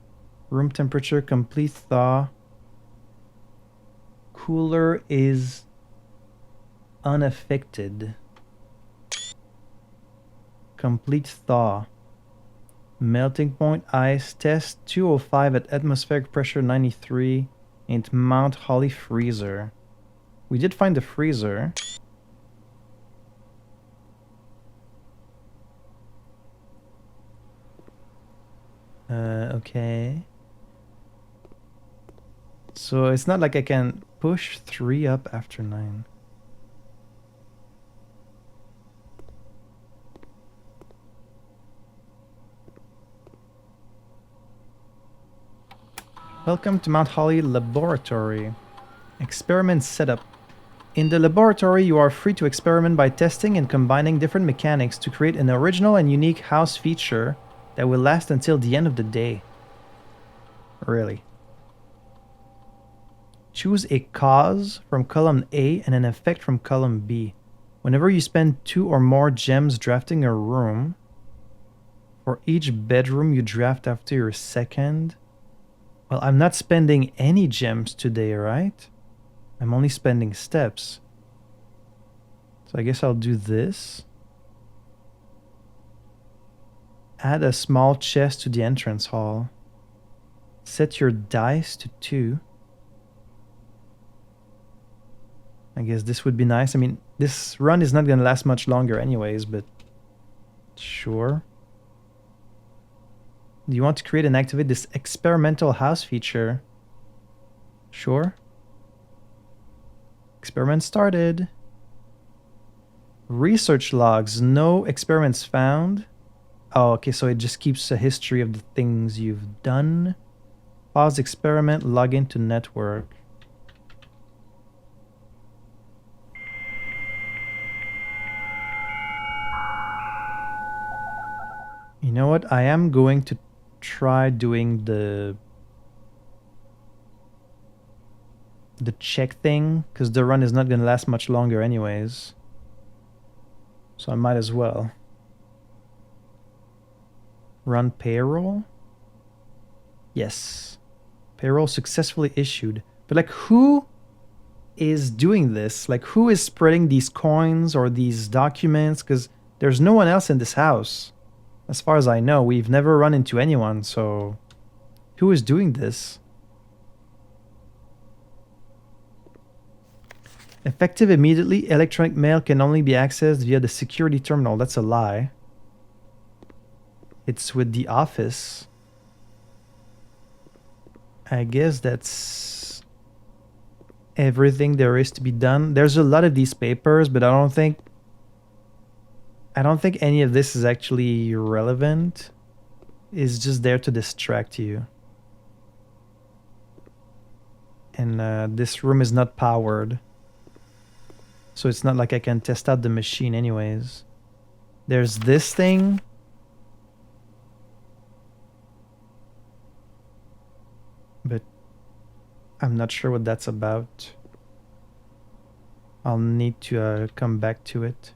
Room temperature, complete thaw. Cooler is unaffected. Complete thaw. Melting point ice test 205 at atmospheric pressure 93 in Mount Holly freezer. We did find the freezer. Okay. So it's not like I can push 3 up after 9. Welcome to Mount Holly Laboratory. Experiment setup. In the laboratory, you are free to experiment by testing and combining different mechanics to create an original and unique house feature that will last until the end of the day. Really. Choose a cause from column A and an effect from column B. Whenever you spend 2 or more gems drafting a room, for each bedroom you draft after your second. Well, I'm not spending any gems today, right? I'm only spending steps. So I guess I'll do this. Add a small chest to the entrance hall. Set your dice to 2. I guess this would be nice. I mean, this run is not going to last much longer anyways, but sure. Do you want to create and activate this experimental house feature? Sure. Experiment started. Research logs. No experiments found. Oh, okay, so it just keeps a history of the things you've done. Pause experiment, log into network. You know what? I am going to try doing the check thing, because the run is not going to last much longer anyways. So I might as well. Run payroll? Yes. Payroll successfully issued. But like, who is doing this? Like, who is spreading these coins or these documents? Because there's no one else in this house. As far as I know, we've never run into anyone, so who is doing this? Effective immediately, electronic mail can only be accessed via the security terminal. That's a lie. It's with the office. I guess that's everything there is to be done. There's a lot of these papers, but I don't think any of this is actually relevant. It's just there to distract you. And this room is not powered. So it's not like I can test out the machine anyways. There's this thing. But I'm not sure what that's about. I'll need to come back to it.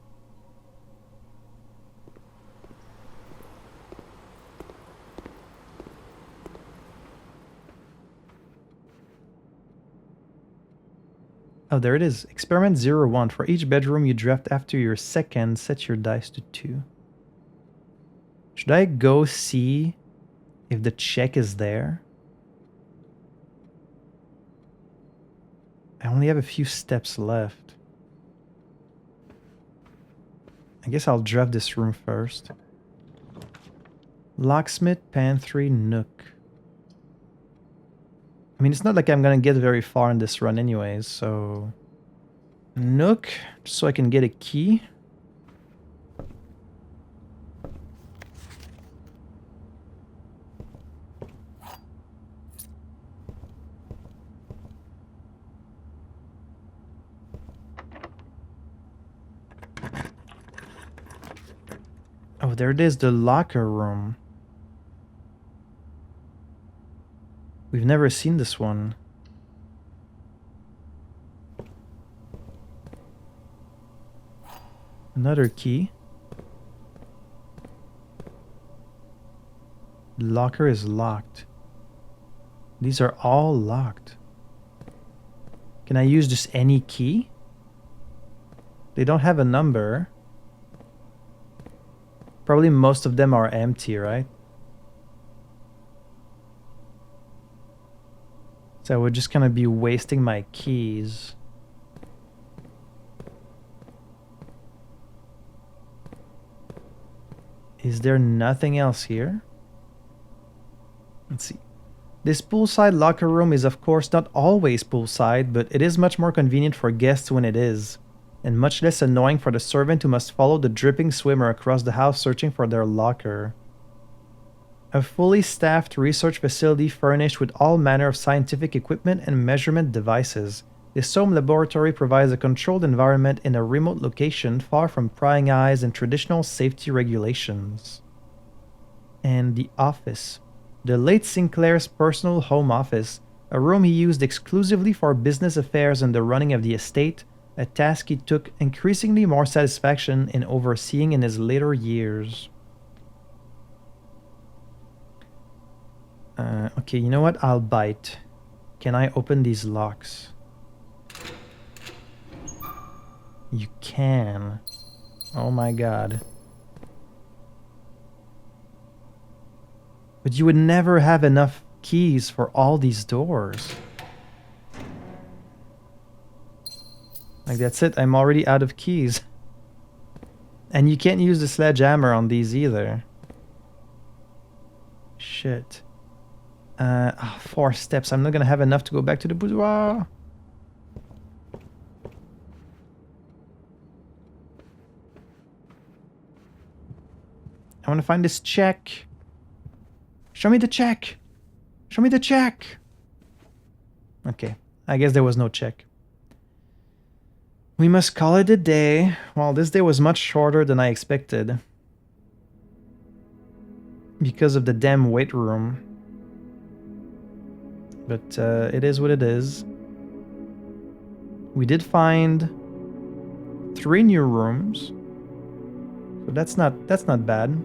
Oh, there it is. Experiment 01. For each bedroom you draft after your second, set your dice to 2. Should I go see if the check is there? I only have a few steps left. I guess I'll draft this room first. Locksmith, pantry, nook. I mean, it's not like I'm gonna get very far in this run anyways, so... Nook, just so I can get a key. Oh, there it is, the locker room. We've never seen this one. Another key. The locker is locked. These are all locked. Can I use just any key? They don't have a number. Probably most of them are empty, right? So we're just gonna be wasting my keys. Is there nothing else here? Let's see. This poolside locker room is of course not always poolside, but it is much more convenient for guests when it is, and much less annoying for the servant who must follow the dripping swimmer across the house searching for their locker. A fully staffed research facility furnished with all manner of scientific equipment and measurement devices. This home laboratory provides a controlled environment in a remote location far from prying eyes and traditional safety regulations. And the office. The late Sinclair's personal home office, a room he used exclusively for business affairs and the running of the estate, a task he took increasingly more satisfaction in overseeing in his later years. Okay, you know what? I'll bite. Can I open these locks? You can. Oh my god. But you would never have enough keys for all these doors. Like, that's it. I'm already out of keys. And you can't use the sledgehammer on these either. Shit. 4 steps. I'm not gonna have enough to go back to the boudoir. I want to find this check. Show me the check. Show me the check. Okay. I guess there was no check. We must call it a day. Well, this day was much shorter than I expected. Because of the damn weight room. But it is what it is. We did find 3 new rooms. So that's not bad.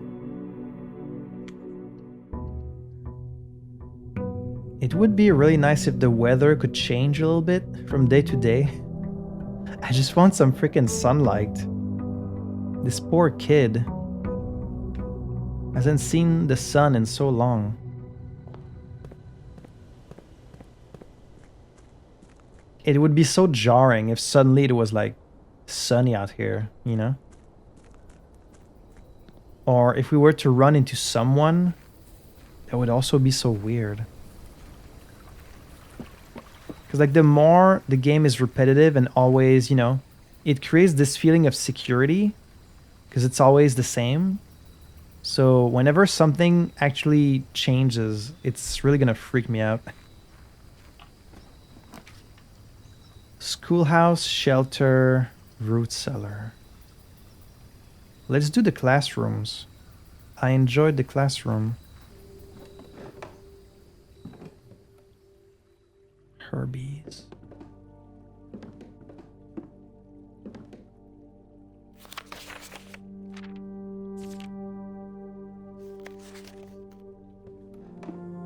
It would be really nice if the weather could change a little bit from day to day. I just want some freaking sunlight. This poor kid hasn't seen the sun in so long. It would be so jarring if suddenly it was like sunny out here, you know? Or if we were to run into someone, that would also be so weird. Because like the more the game is repetitive and always, you know, it creates this feeling of security because it's always the same. So whenever something actually changes, it's really gonna freak me out. Schoolhouse, shelter, root cellar. Let's do the classrooms. I enjoyed the classroom. Herbies.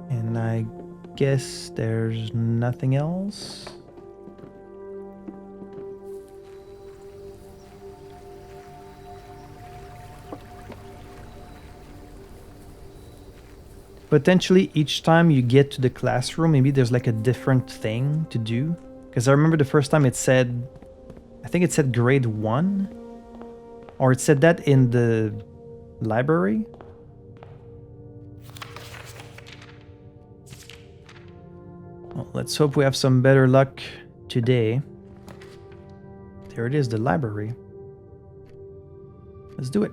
And I guess there's nothing else. Potentially each time you get to the classroom, maybe there's like a different thing to do. Because I remember the first time it said, I think it said grade 1. Or it said that in the library. Well, let's hope we have some better luck today. There it is, the library. Let's do it.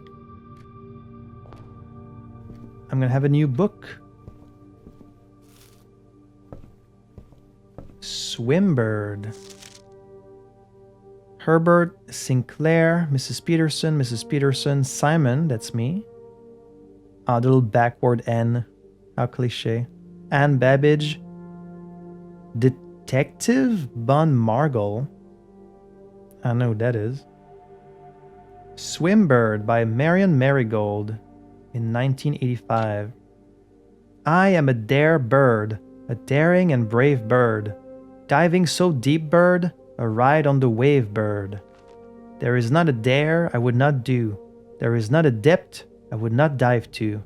I'm gonna have a new book. Swimbird. Herbert, Sinclair, Mrs. Peterson, Simon, that's me. The little backward N. How cliche. Anne Babbage. Detective Bon Margle. I don't know who that is. Swimbird by Marion Marigold in 1985. I am a dare bird, a daring and brave bird. Diving so deep, bird, a ride on the wave, bird. There is not a dare I would not do. There is not a depth I would not dive to.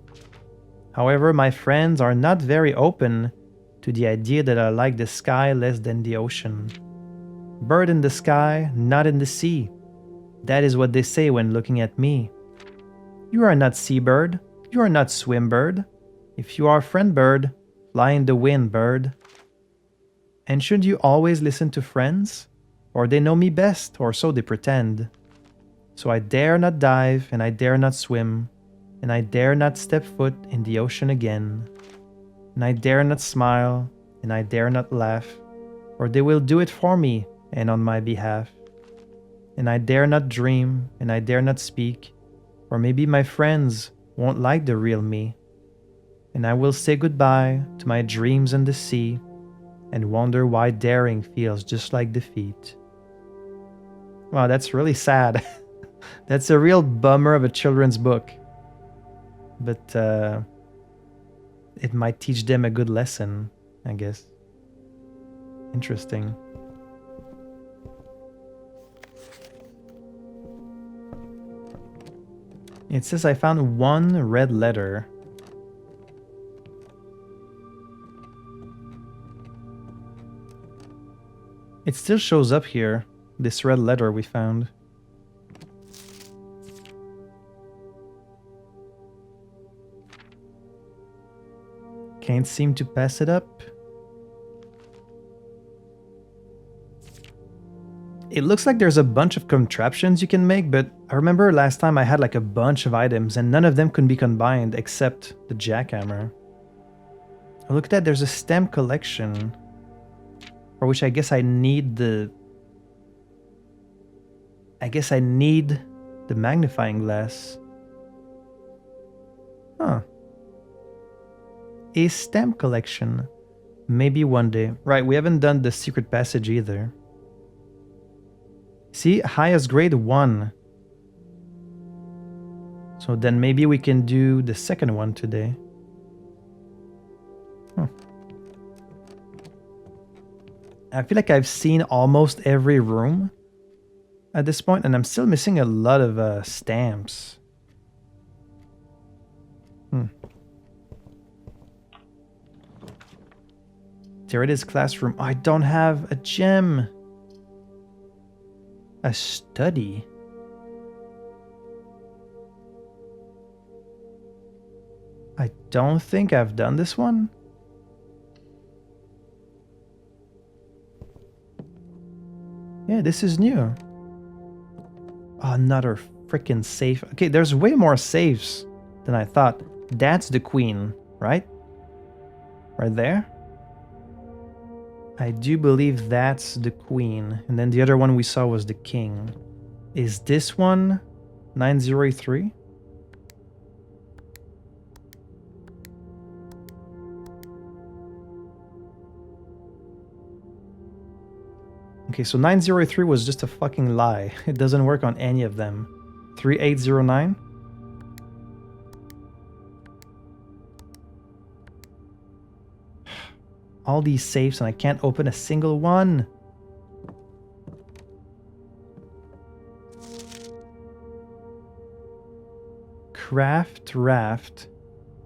However, my friends are not very open to the idea that I like the sky less than the ocean. Bird in the sky, not in the sea. That is what they say when looking at me. You are not seabird. You are not swimbird. If you are friend bird, fly in the wind, bird. And should you always listen to friends? Or they know me best, or so they pretend. So I dare not dive, and I dare not swim, and I dare not step foot in the ocean again. And I dare not smile, and I dare not laugh, or they will do it for me and on my behalf. And I dare not dream, and I dare not speak, or maybe my friends won't like the real me. And I will say goodbye to my dreams and the sea, and wonder why daring feels just like defeat. Wow, that's really sad. That's a real bummer of a children's book. But it might teach them a good lesson, I guess. Interesting. It says I found one red letter. It still shows up here, this red letter we found. Can't seem to pass it up. It looks like there's a bunch of contraptions you can make, but I remember last time I had like a bunch of items and none of them could be combined except the jackhammer. Oh, look at that, there's a stamp collection. For which I guess I need the... magnifying glass. Huh. A stamp collection. Maybe one day. Right, we haven't done the secret passage either. See, highest grade 1. So then maybe we can do the second one today. Huh. I feel like I've seen almost every room at this point, and I'm still missing a lot of stamps. There it is, classroom. Oh, I don't have a gem. A study? I don't think I've done this one. Yeah, this is new. Oh, another freaking safe. Okay, there's way more safes than I thought. That's the queen, right? Right there? I do believe that's the queen. And then the other one we saw was the king. Is this one 9083? Okay, so 903 was just a fucking lie. It doesn't work on any of them. 3809? All these safes and I can't open a single one. Craft, raft,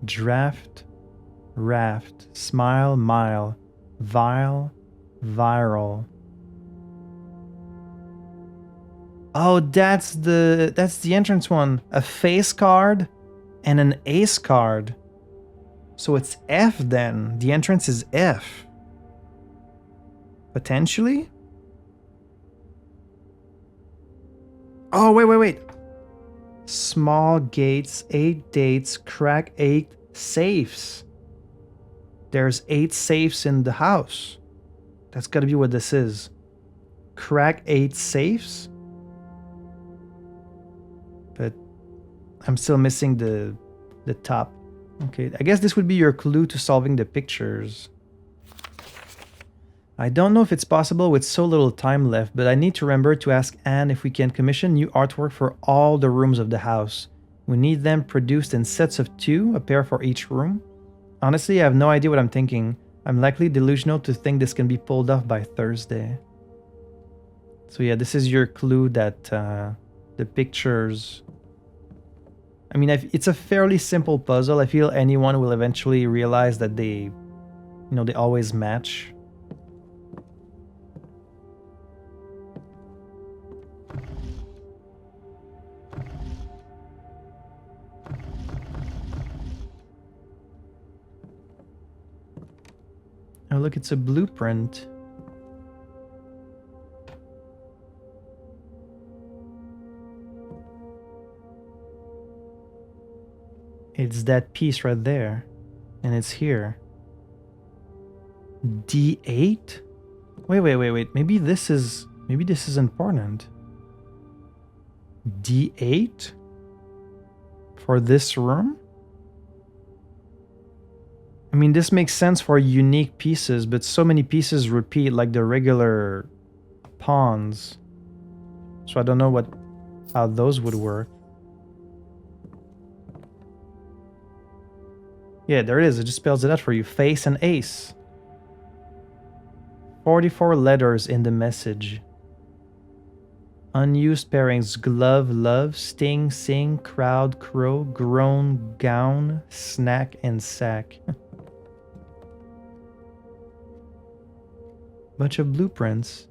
draft, raft, smile, mile, vial, viral. Oh, that's the entrance one. A face card and an ace card. So it's F then. The entrance is F. Potentially? Oh, wait. Small gates, 8 dates, crack 8 safes. There's 8 safes in the house. That's gotta be what this is. Crack 8 safes? But I'm still missing the top. Okay, I guess this would be your clue to solving the pictures. I don't know if it's possible with so little time left, but I need to remember to ask Anne if we can commission new artwork for all the rooms of the house. We need them produced in sets of 2, a pair for each room. Honestly, I have no idea what I'm thinking. I'm likely delusional to think this can be pulled off by Thursday. So yeah, this is your clue that the pictures... I mean, it's a fairly simple puzzle. I feel anyone will eventually realize that they always match. Oh, look, it's a blueprint. It's that piece right there. And it's here. D8? Wait. Maybe this is important. D8? For this room? I mean, this makes sense for unique pieces, but so many pieces repeat like the regular pawns. So I don't know how those would work. Yeah, there it is. It just spells it out for you. Face and ace. 44 letters in the message. Unused pairings. Glove, love, sting, sing, crowd, crow, groan, gown, snack, and sack. Bunch of blueprints.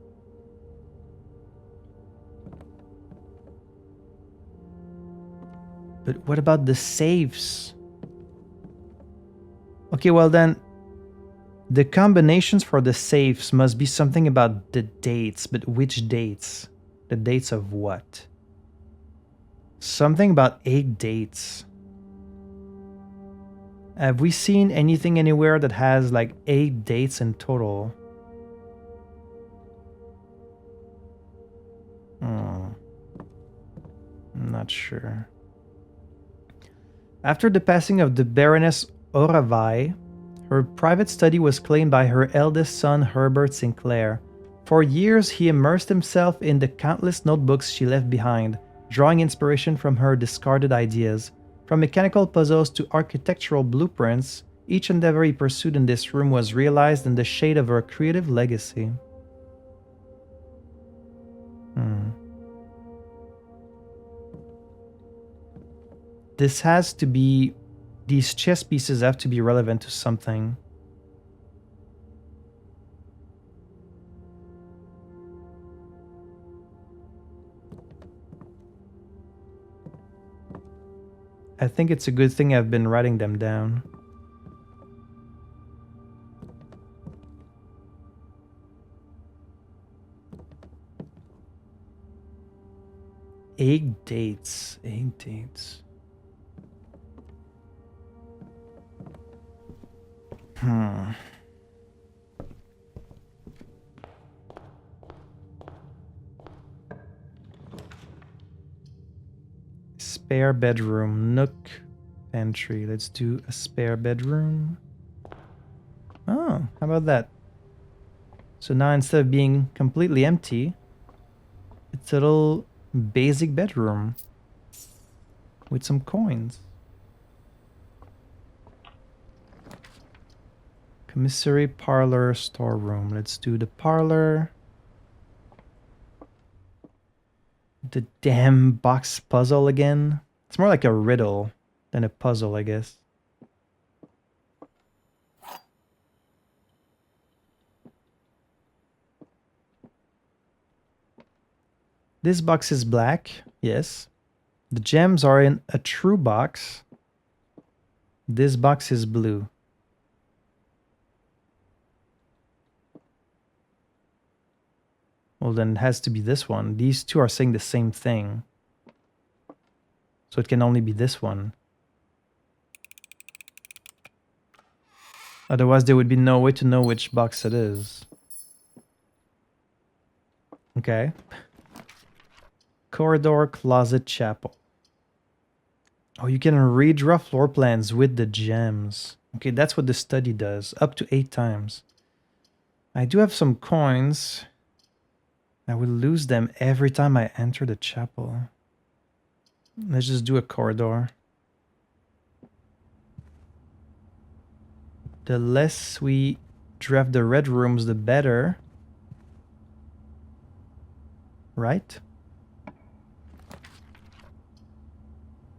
But what about the safes? Okay, well then, the combinations for the safes must be something about the dates, but which dates? The dates of what? Something about 8 dates. Have we seen anything anywhere that has like 8 dates in total? I'm not sure. After the passing of the Baroness Oravai, her private study was claimed by her eldest son Herbert Sinclair. For years, he immersed himself in the countless notebooks she left behind, drawing inspiration from her discarded ideas. From mechanical puzzles to architectural blueprints, each endeavor he pursued in this room was realized in the shade of her creative legacy. This has to be... These chess pieces have to be relevant to something. I think it's a good thing I've been writing them down. Eight dates. Spare bedroom, nook, pantry. Let's do a spare bedroom. Oh, how about that? So now instead of being completely empty, it's a little basic bedroom with some coins. Commissary, parlor, storeroom. Let's do the parlor. The damn box puzzle again. It's more like a riddle than a puzzle, I guess. This box is black, yes. The gems are in a true box. This box is blue. Well, then it has to be this one. These two are saying the same thing. So it can only be this one. Otherwise, there would be no way to know which box it is. Okay. Corridor, closet, chapel. Oh, you can redraw floor plans with the gems. Okay, that's what the study does. Up to 8 times. I do have some coins. I will lose them every time I enter the chapel. Let's just do a corridor. The less we draft the red rooms, the better. Right?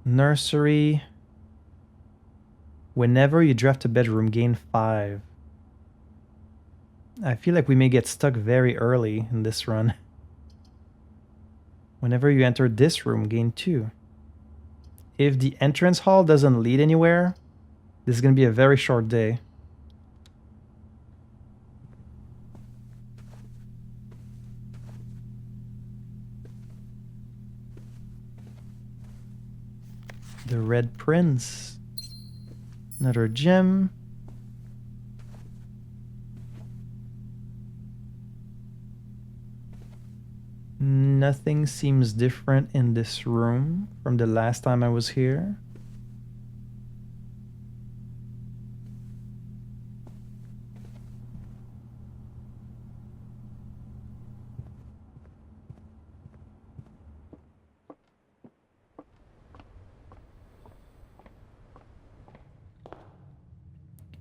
Nursery. Whenever you draft a bedroom, gain 5. I feel like we may get stuck very early in this run. Whenever you enter this room, gain 2. If the entrance hall doesn't lead anywhere, this is going to be a very short day. The Red Prince. Another gem. Nothing seems different in this room from the last time I was here.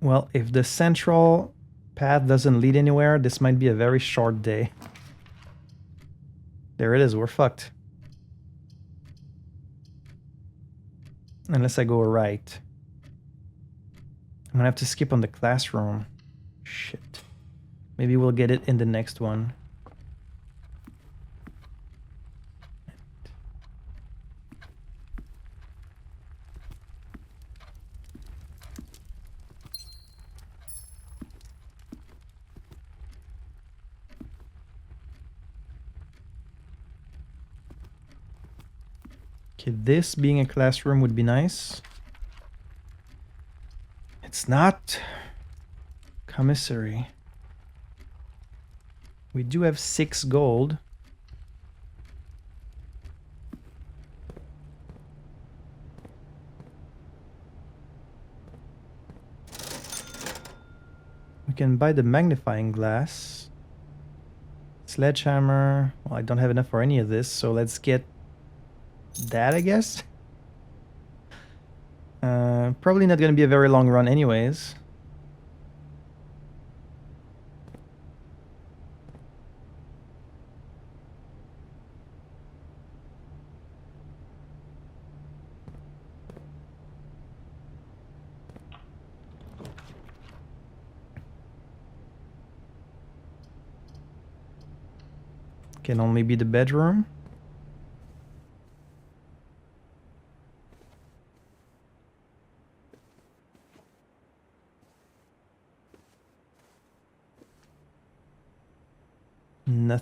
Well, if the central path doesn't lead anywhere, this might be a very short day. There it is, we're fucked. Unless I go right. I'm gonna have to skip on the classroom. Shit. Maybe we'll get it in the next one. Okay, this being a classroom would be nice. It's not. Commissary. We do have 6 gold. We can buy the magnifying glass. Sledgehammer. Well, I don't have enough for any of this, so let's get that, I guess. Probably not going to be a very long run anyways. Can only be the bedroom.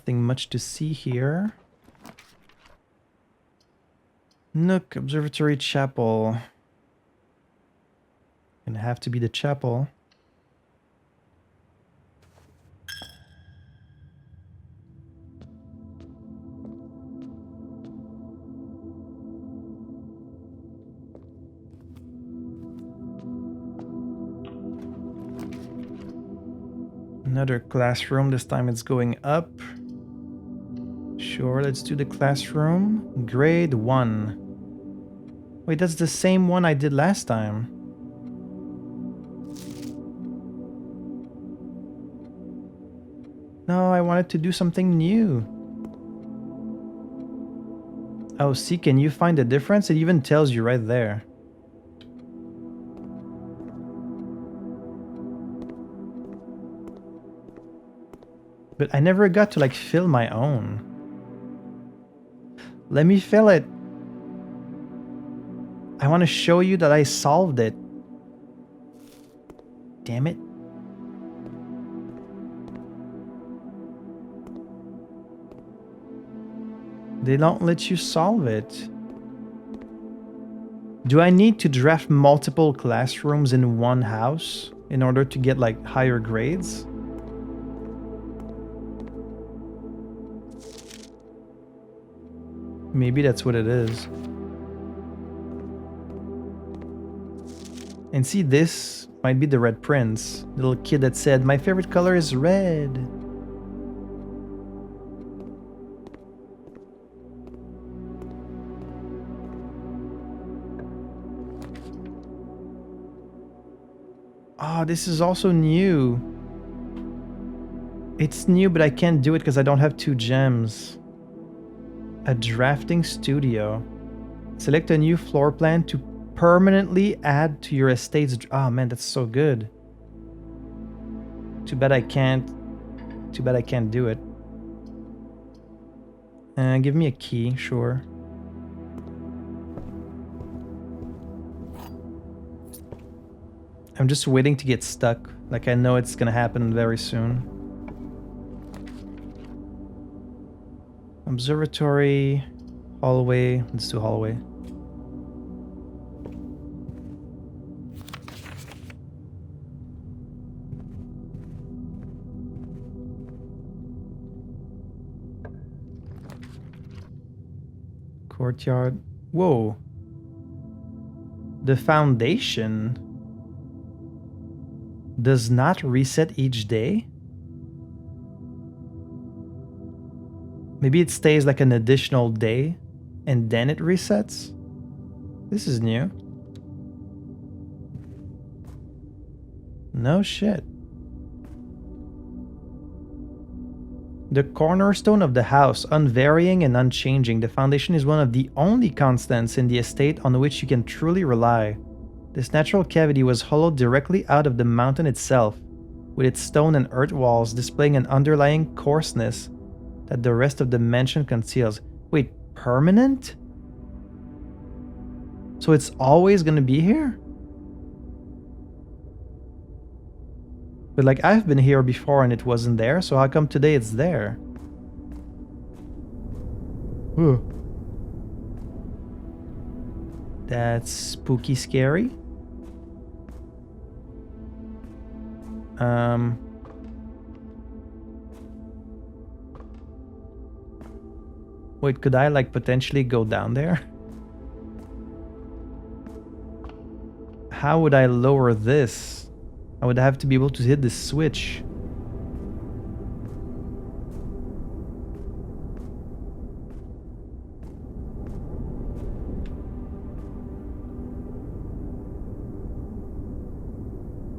Nothing much to see here. Nook, Observatory, Chapel. Gonna have to be the chapel. Another classroom. This time it's going up. Sure, let's do the classroom. Grade 1. Wait, that's the same one I did last time. No, I wanted to do something new. Oh, see, can you find the difference? It even tells you right there. But I never got to like fill my own. Let me fill it. I want to show you that I solved it. Damn it. They don't let you solve it. Do I need to draft multiple classrooms in one house in order to get like higher grades? Maybe that's what it is. And see, this might be the Red Prince. Little kid that said, "My favorite color is red." Oh, this is also new. It's new, but I can't do it because I don't have 2 gems. A drafting studio. Select a new floor plan to permanently add to your estate's... Oh man, that's so good. Too bad I can't do it. Give me a key, sure. I'm just waiting to get stuck. Like I know it's gonna happen very soon. Observatory, hallway. Let's do hallway. Courtyard. Whoa. The foundation does not reset each day? Maybe it stays like an additional day and then it resets? This is new. No shit. The cornerstone of the house, unvarying and unchanging, the foundation is one of the only constants in the estate on which you can truly rely. This natural cavity was hollowed directly out of the mountain itself, with its stone and earth walls displaying an underlying coarseness that the rest of the mansion conceals. Wait, permanent? So it's always gonna be here? But like I've been here before and it wasn't there, so how come today it's there? Ooh. That's spooky scary. Wait, could I like potentially go down there? How would I lower this? I would have to be able to hit this switch.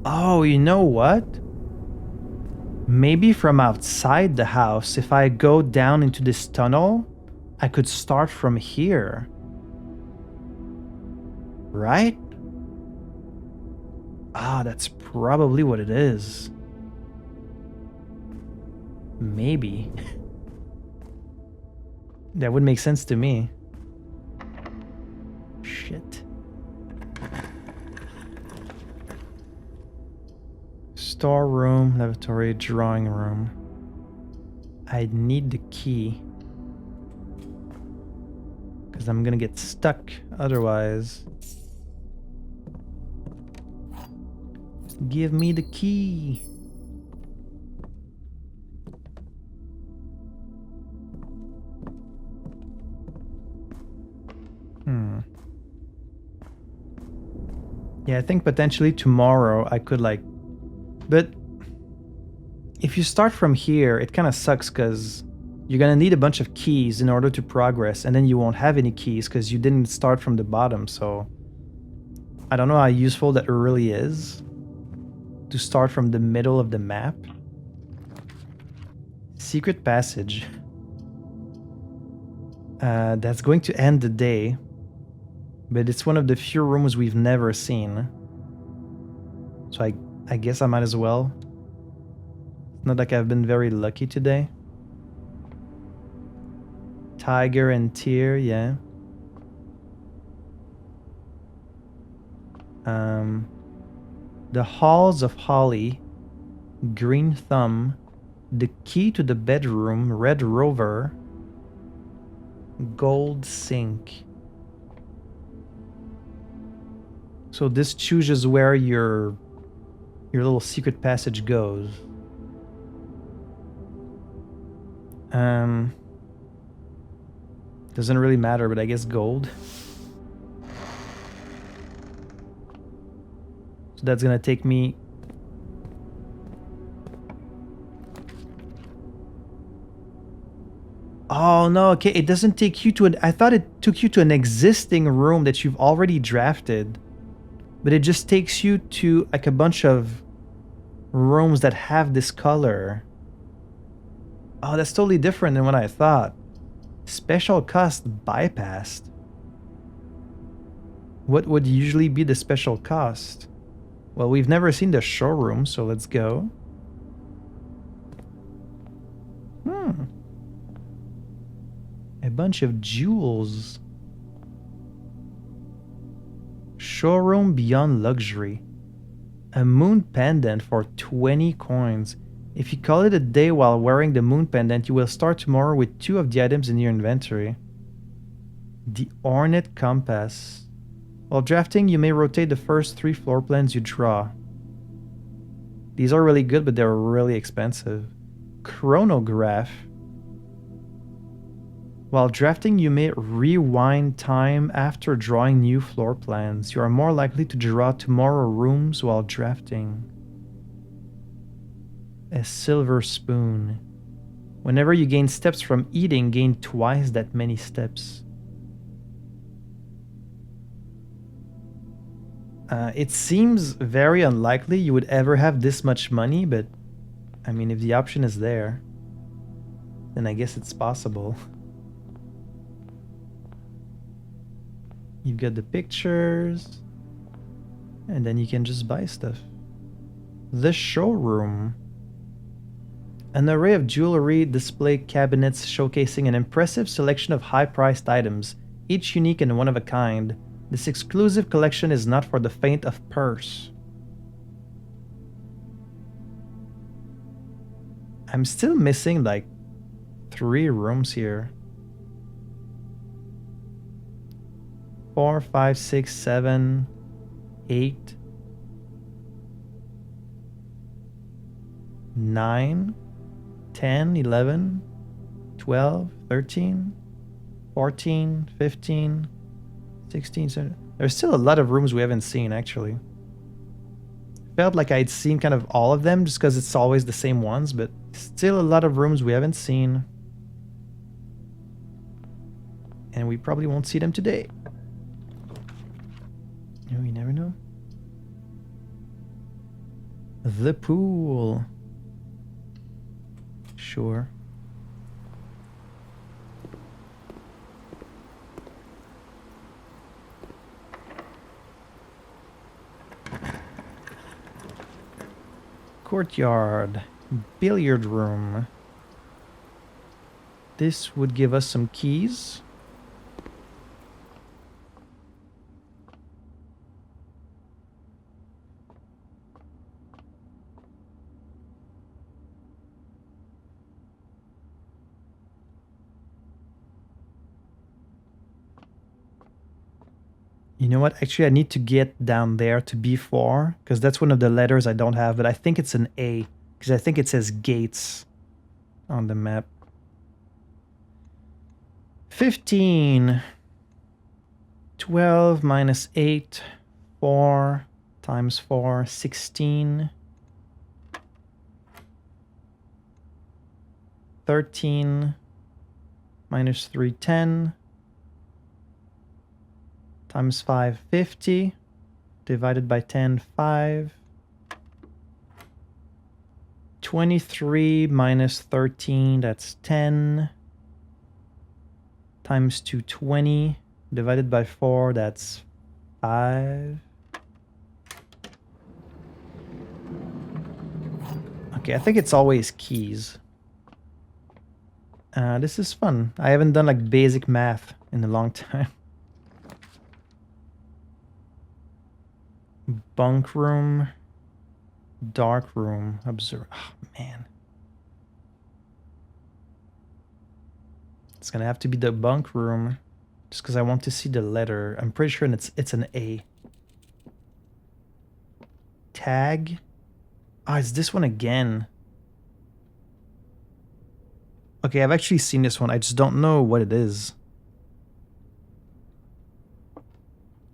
Oh, you know what? Maybe from outside the house, if I go down into this tunnel, I could start from here. Right? Ah, that's probably what it is. Maybe. That would make sense to me. Shit. Storeroom, lavatory, drawing room. I need the key. Because I'm gonna get stuck otherwise. Give me the key. Yeah, I think potentially tomorrow I could like... But if you start from here, it kind of sucks because you're gonna need a bunch of keys in order to progress, and then you won't have any keys because you didn't start from the bottom, so... I don't know how useful that really is to start from the middle of the map. Secret passage. That's going to end the day, but it's one of the few rooms we've never seen. So I guess I might as well. Not like I've been very lucky today. Tiger and Tear, yeah. The Halls of Holly, Green Thumb, the Key to the Bedroom, Red Rover, Gold Sink. So this chooses where your little secret passage goes. Doesn't really matter, but I guess gold. So that's gonna take me... Oh no, okay, it doesn't take you to an... I thought it took you to an existing room that you've already drafted. But it just takes you to like a bunch of rooms that have this color. Oh, that's totally different than what I thought. Special cost bypassed. What would usually be the special cost? Well, we've never seen the showroom, so let's go. A bunch of jewels. Showroom beyond luxury. A moon pendant for 20 coins. If you call it a day while wearing the moon pendant, you will start tomorrow with 2 of the items in your inventory. The Ornate Compass. While drafting, you may rotate the first 3 floor plans you draw. These are really good, but they're really expensive. Chronograph. While drafting, you may rewind time after drawing new floor plans. You are more likely to draw tomorrow rooms while drafting. A silver spoon. Whenever you gain steps from eating, gain twice that many steps. It seems very unlikely you would ever have this much money, but I mean, if the option is there, then I guess it's possible. You've got the pictures, and then you can just buy stuff. The showroom. An array of jewelry display cabinets showcasing an impressive selection of high-priced items, each unique and one of a kind. This exclusive collection is not for the faint of purse. I'm still missing like 3 rooms here. 4, 5, 6, 7, 8, 9, 10, 11, 12, 13, 14, 15, 16, 17. There's still a lot of rooms we haven't seen, actually. Felt like I'd seen kind of all of them just because it's always the same ones, but still a lot of rooms we haven't seen. And we probably won't see them today. No, you never know. The pool. Sure. Courtyard. Billiard room. This would give us some keys. You know what? Actually, I need to get down there to B4 because that's one of the letters I don't have, but I think it's an A because I think it says gates on the map. 15. 12 minus 8. 4 times 4. 16. 13 minus 3. 10. Times 5, 50. Divided by 10, 5. 23 minus 13, that's 10. Times 2, 20. Divided by 4, that's 5. Okay, I think it's always keys. This is fun. I haven't done like basic math in a long time. Bunk room, dark room, observe. Oh, man. It's gonna have to be the bunk room just because I want to see the letter. I'm pretty sure it's an A. Tag. Oh, it's this one again. Okay, I've actually seen this one. I just don't know what it is.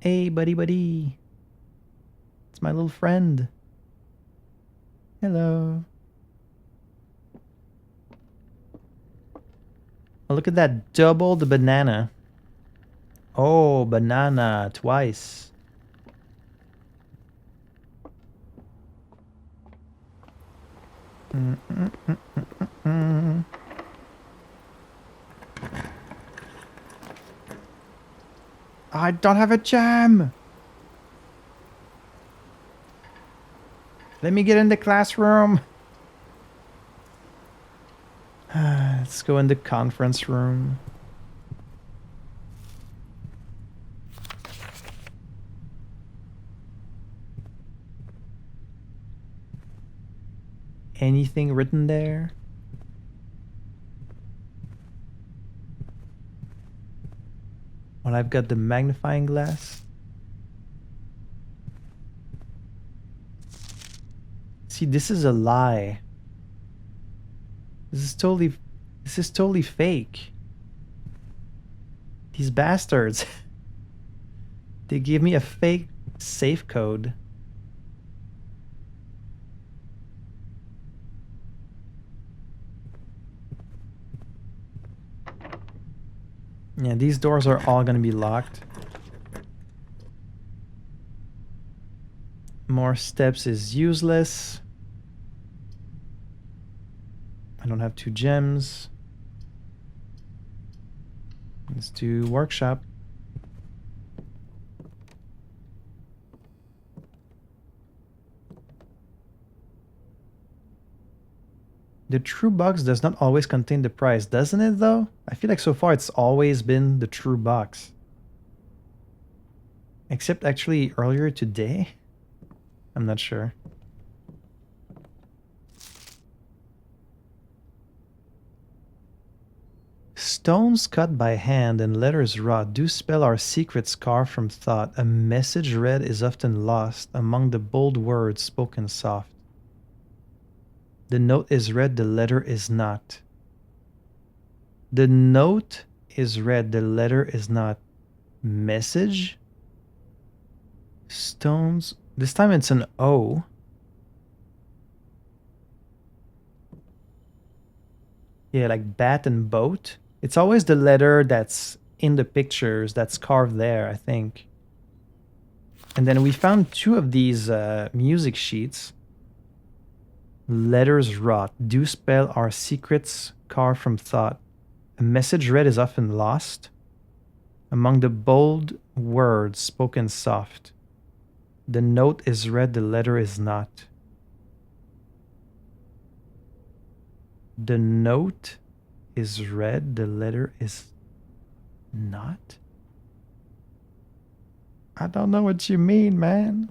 Hey, buddy, buddy. It's my little friend. Hello. Oh, look at that. Double the banana. Oh, banana twice. I don't have a jam. Let me get in the classroom. Let's go in the conference room. Anything written there? Well, I've got the magnifying glass. See, this is a lie. This is totally fake. These bastards. They gave me a fake safe code. Yeah, these doors are all gonna be locked. More steps is useless. I don't have 2 gems. Let's do workshop. The true box does not always contain the prize, doesn't it though? I feel like so far it's always been the true box. Except actually earlier today? I'm not sure. Stones cut by hand and letters wrought do spell our secrets carved from thought. A message read is often lost among the bold words spoken soft. The note is read, the letter is not. The note is read, the letter is not. Message? Stones. This time it's an O. Yeah, like bat and boat. It's always the letter that's in the pictures that's carved there, I think. And then we found 2 of these music sheets. Letters wrought do spell our secrets carved from thought. A message read is often lost among the bold words spoken soft. The note is read, the letter is not. The note is read, the letter is not? I don't know what you mean, man.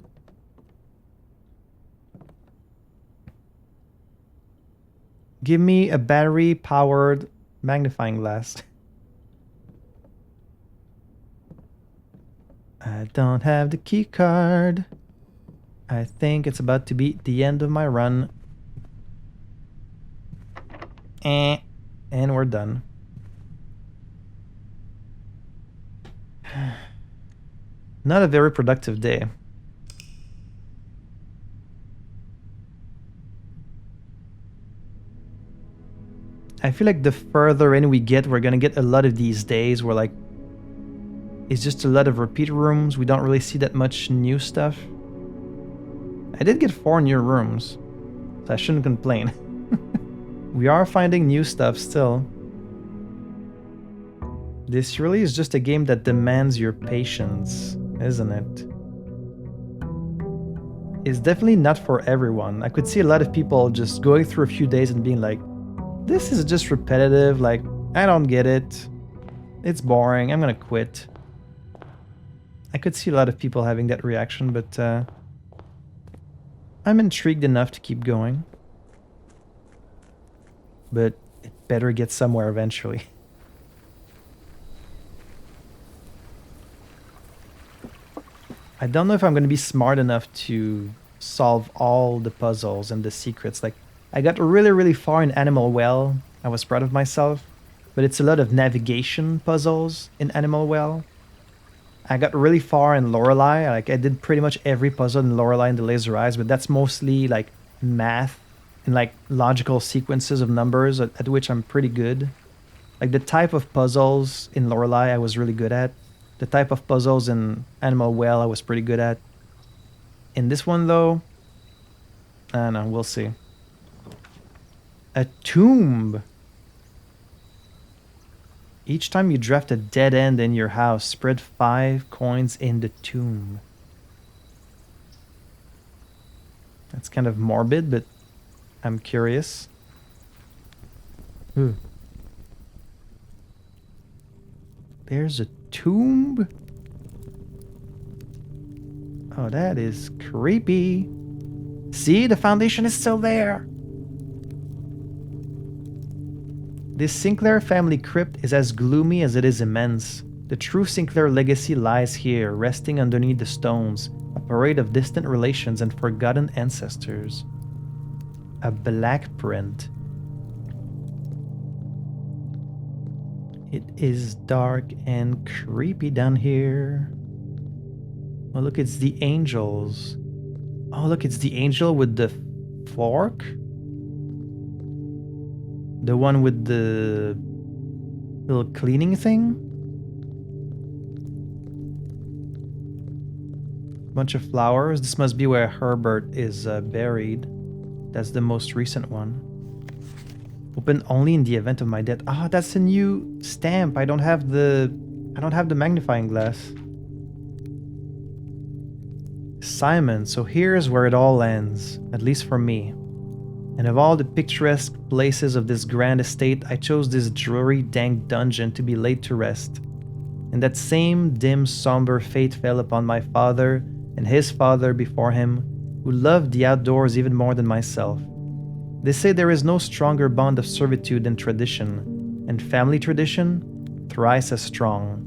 Give me a battery-powered magnifying glass. I don't have the key card. I think it's about to be the end of my run. And we're done. Not a very productive day. I feel like the further in we get, we're gonna get a lot of these days where like it's just a lot of repeat rooms. We don't really see that much new stuff. I did get 4 new rooms, so I shouldn't complain. We are finding new stuff still. This really is just a game that demands your patience, isn't it? It's definitely not for everyone. I could see a lot of people just going through a few days and being like, this is just repetitive, like, I don't get it. It's boring, I'm gonna quit. I could see a lot of people having that reaction, but I'm intrigued enough to keep going. But it better get somewhere eventually. I don't know if I'm gonna be smart enough to solve all the puzzles and the secrets. Like, I got really far in Animal Well. I was proud of myself. But it's a lot of navigation puzzles in Animal Well. I got really far in Lorelei. Like, I did pretty much every puzzle in Lorelei and the Laser Eyes, but that's mostly like math and like logical sequences of numbers at which I'm pretty good. Like the type of puzzles in Lorelei I was really good at. The type of puzzles in Animal Well I was pretty good at. In this one though, I don't know, we'll see. A tomb. Each time you draft a dead end in your house, spread 5 coins in the tomb. That's kind of morbid, but I'm curious. Ooh. There's a tomb? Oh, that is creepy. See, the foundation is still there. This Sinclair family crypt is as gloomy as it is immense. The true Sinclair legacy lies here, resting underneath the stones, a parade of distant relations and forgotten ancestors. A black print. It is dark and creepy down here. Oh, look, it's the angels. Oh, look, it's the angel with the fork? The one with the little cleaning thing? Bunch of flowers. This must be where Herbert is buried. That's the most recent one. Open only in the event of my death. Ah, that's a new stamp. I don't have the magnifying glass. Simon, so here's where it all ends, at least for me. And of all the picturesque places of this grand estate, I chose this dreary, dank dungeon to be laid to rest. And that same dim, somber fate fell upon my father and his father before him, who loved the outdoors even more than myself. They say there is no stronger bond of servitude than tradition, and family tradition, thrice as strong.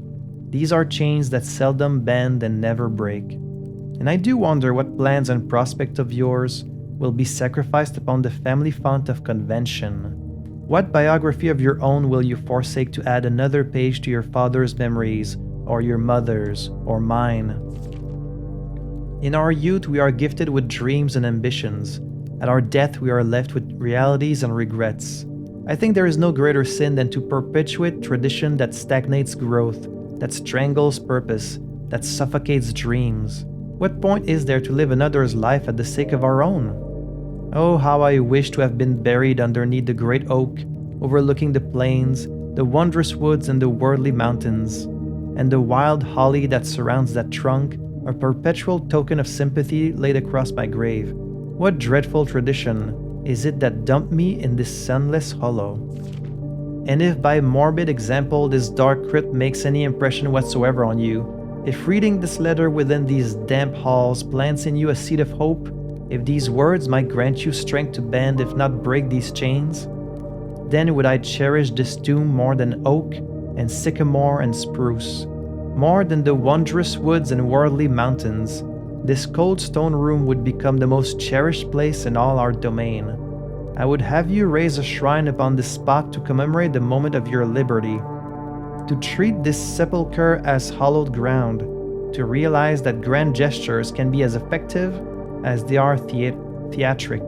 These are chains that seldom bend and never break. And I do wonder what plans and prospect of yours will be sacrificed upon the family font of convention. What biography of your own will you forsake to add another page to your father's memories, or your mother's, or mine? In our youth, we are gifted with dreams and ambitions. At our death, we are left with realities and regrets. I think there is no greater sin than to perpetuate tradition that stagnates growth, that strangles purpose, that suffocates dreams. What point is there to live another's life at the sake of our own? Oh, how I wish to have been buried underneath the great oak, overlooking the plains, the wondrous woods and the worldly mountains, and the wild holly that surrounds that trunk, a perpetual token of sympathy laid across my grave. What dreadful tradition is it that dumped me in this sunless hollow? And if by morbid example this dark crypt makes any impression whatsoever on you, if reading this letter within these damp halls plants in you a seed of hope, if these words might grant you strength to bend if not break these chains, then would I cherish this tomb more than oak and sycamore and spruce. More than the wondrous woods and worldly mountains, this cold stone room would become the most cherished place in all our domain. I would have you raise a shrine upon this spot to commemorate the moment of your liberty, to treat this sepulchre as hallowed ground, to realize that grand gestures can be as effective as they are theatric.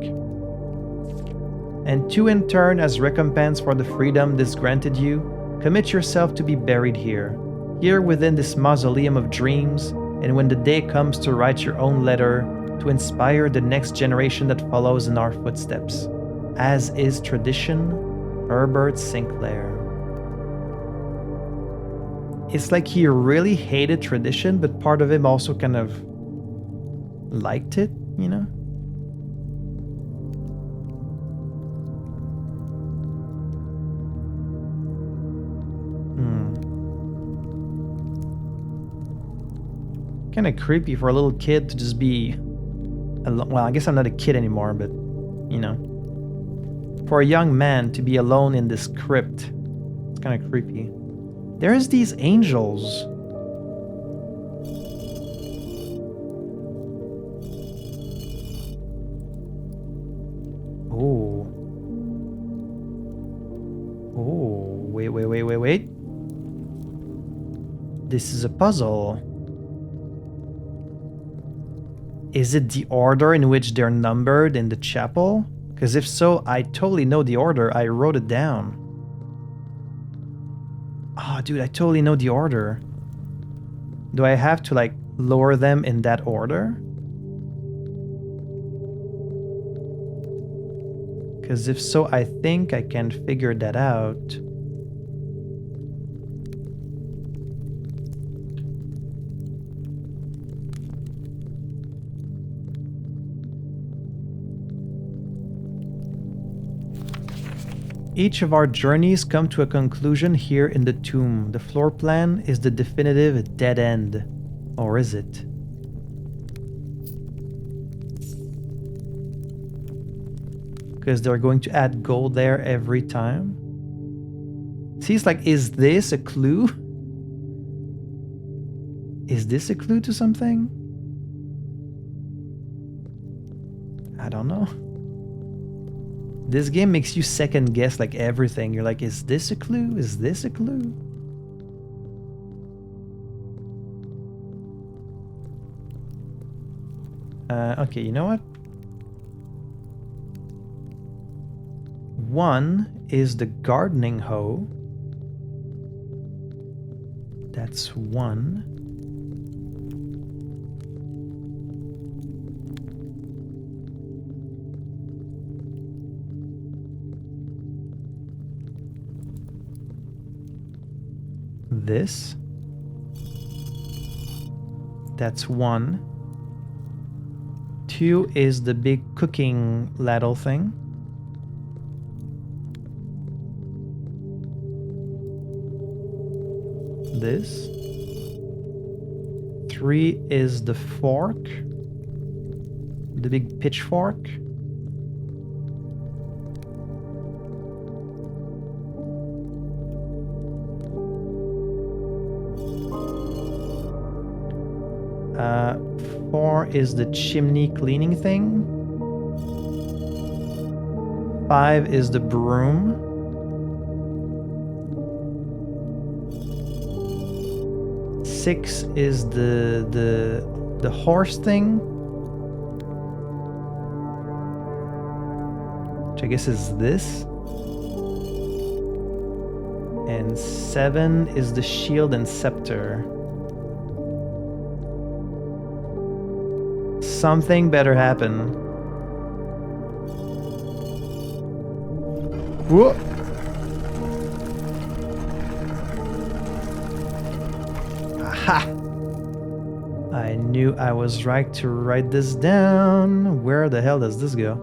And to in turn, as recompense for the freedom this granted you, commit yourself to be buried here within this mausoleum of dreams, and when the day comes to write your own letter, to inspire the next generation that follows in our footsteps. As is tradition, Herbert Sinclair. It's like he really hated tradition, but part of him also kind of liked it, you know? Kind of creepy for a little kid to just be alone. Well, I guess I'm not a kid anymore, but you know, for a young man to be alone in this crypt, it's kind of creepy. There's these angels. Oh. Oh, wait. This is a puzzle. Is it the order in which they're numbered in the chapel? Because if so, I totally know the order. I wrote it down. Oh, dude, I totally know the order. Do I have to, like, lower them in that order? Because if so, I think I can figure that out. Each of our journeys come to a conclusion here in the tomb. The floor plan is the definitive dead end. Or is it? Because they're going to add gold there every time. See, it's like, is this a clue? Is this a clue to something? I don't know. This game makes you second guess like everything. You're like, is this a clue? Is this a clue? Okay, you know what? 1 is the gardening hoe. That's 1. This. That's 1. 2 is the big cooking ladle thing. This. 3 is the fork. The big pitchfork. Uh, 4 is the chimney cleaning thing. 5 is the broom. 6 is the horse thing, which I guess is this. And 7 is the shield and scepter. Something better happen. Whoa. Aha! I knew I was right to write this down. Where the hell does this go?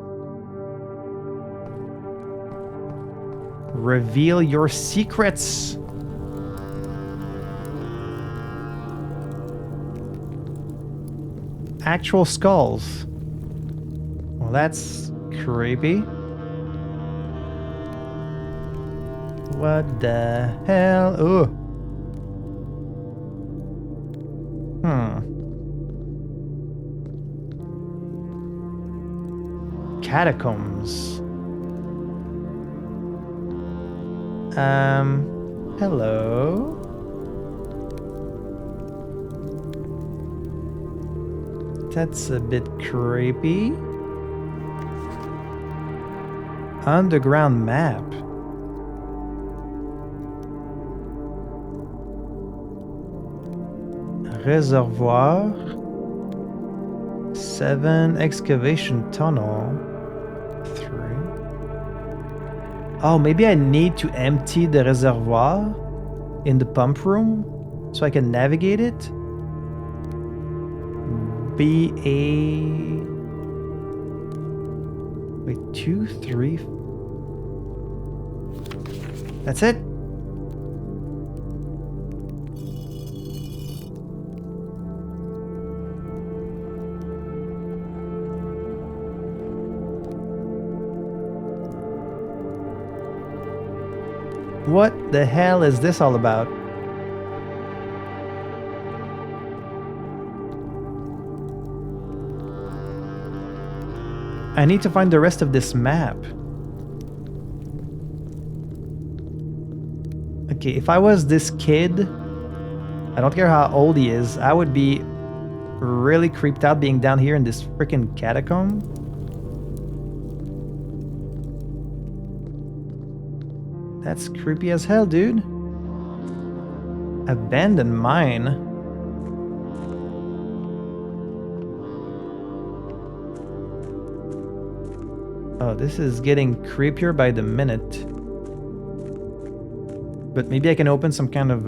Reveal your secrets. Actual skulls. Well, that's creepy. What the hell? Oh. catacombs. Hello? That's a bit creepy. Underground map. Reservoir. 7 excavation tunnel. 3. Oh, maybe I need to empty the reservoir in the pump room so I can navigate it. Wait, 2, 3. That's it. What the hell is this all about? I need to find the rest of this map. Okay, if I was this kid, I don't care how old he is, I would be really creeped out being down here in this freaking catacomb. That's creepy as hell, dude. Abandoned mine. Oh, this is getting creepier by the minute. But maybe I can open some kind of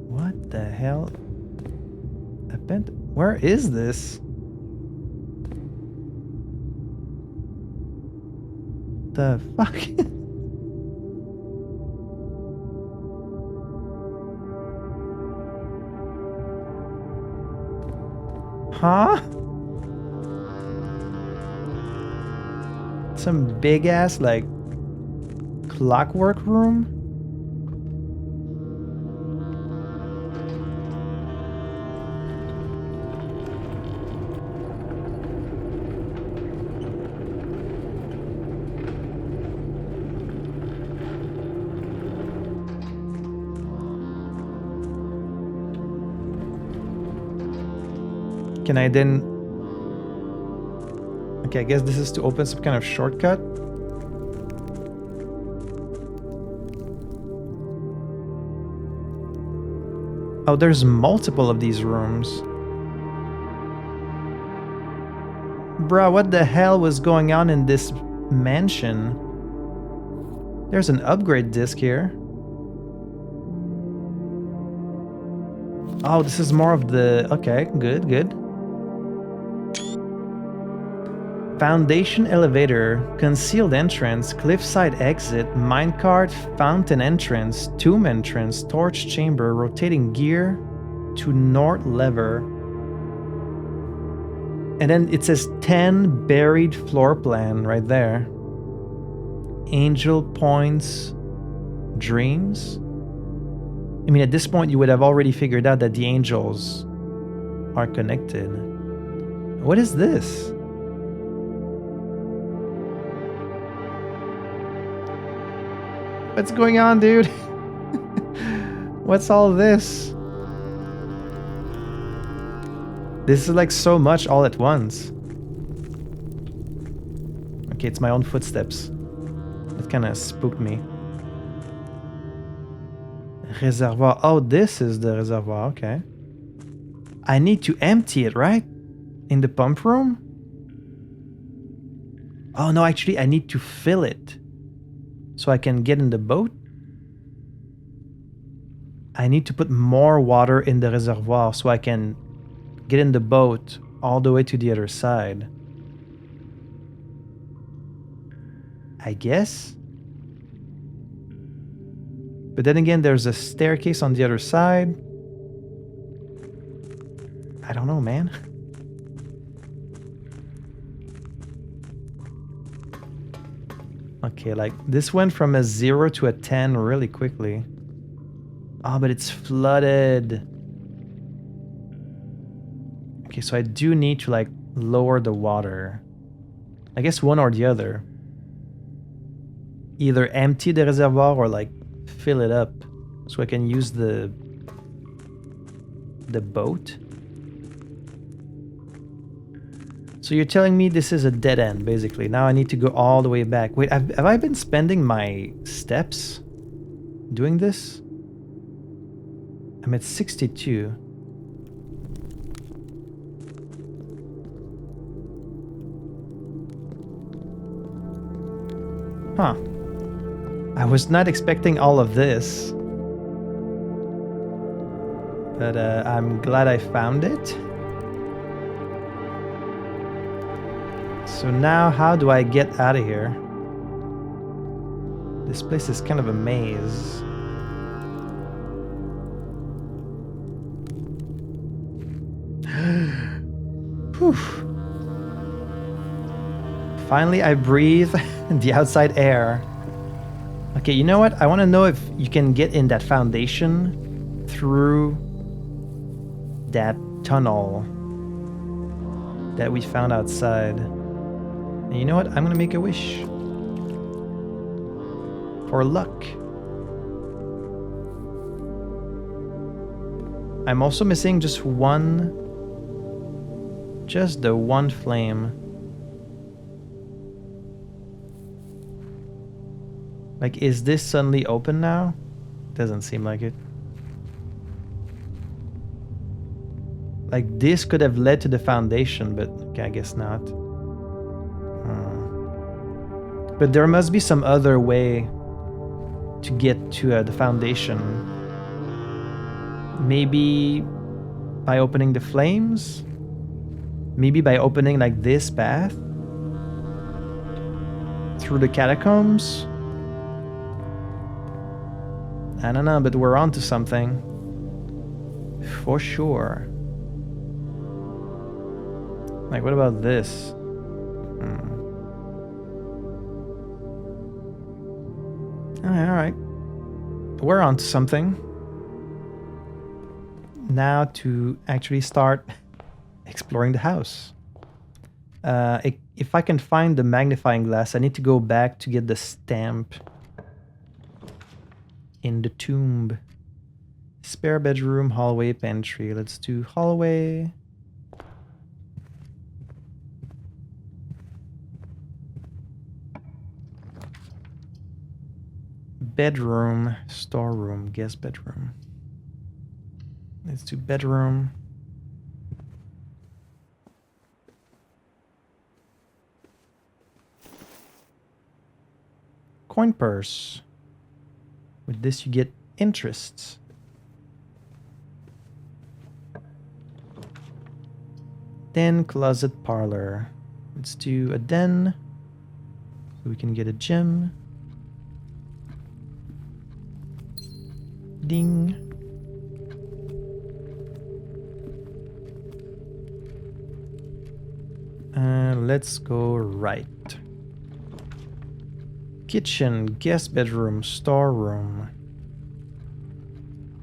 what the hell? Where is this? The fuck? Huh? Some big ass like clockwork room? Can I then... Okay, I guess this is to open some kind of shortcut. Oh, there's multiple of these rooms. Bruh, what the hell was going on in this mansion? There's an upgrade disc here. Oh, this is more of the... Okay, good, good. Foundation elevator, concealed entrance, cliffside exit, minecart, fountain entrance, tomb entrance, torch chamber, rotating gear to north lever. And then it says 10 buried floor plan right there. Angel points, dreams. I mean, at this point, you would have already figured out that the angels are connected. What is this? What's going on, dude? What's all this? This is like so much all at once. Okay, it's my own footsteps. That kind of spooked me. Reservoir. Oh, this is the reservoir. Okay. I need to empty it, right? In the pump room? Oh, no, actually, I need to fill it. So I can get in the boat? I need to put more water in the reservoir so I can get in the boat all the way to the other side. I guess? But then again, there's a staircase on the other side. I don't know, man. Okay, like this went from a 0 to a 10 really quickly. Oh, but it's flooded. Okay, so I do need to like lower the water. I guess one or the other. Either empty the reservoir or like fill it up so I can use the boat. So you're telling me this is a dead end, basically. Now I need to go all the way back. Wait, have I been spending my steps doing this? I'm at 62. Huh. I was not expecting all of this. But I'm glad I found it. So now how do I get out of here? This place is kind of a maze. Whew. Finally I breathe the outside air. Okay, you know what? I want to know if you can get in that foundation through that tunnel that we found outside. And you know what? I'm gonna make a wish. For luck. I'm also missing just the one flame. Like, is this suddenly open now? Doesn't seem like it. Like, this could have led to the foundation, but okay, I guess not. But there must be some other way to get to the foundation. Maybe by opening the flames? Maybe by opening like this path? Through the catacombs? I don't know, but we're onto something. For sure. Like, what about this? Alright. We're onto something. Now to actually start exploring the house. If I can find the magnifying glass, I need to go back to get the stamp in the tomb. Spare bedroom, hallway, pantry. Let's do hallway. Bedroom, storeroom, guest bedroom. Let's do bedroom. Coin purse. With this you get interests. Den, closet, parlor. Let's do a den. So we can get a gem. Ding. Let's go right. Kitchen, guest bedroom, storeroom.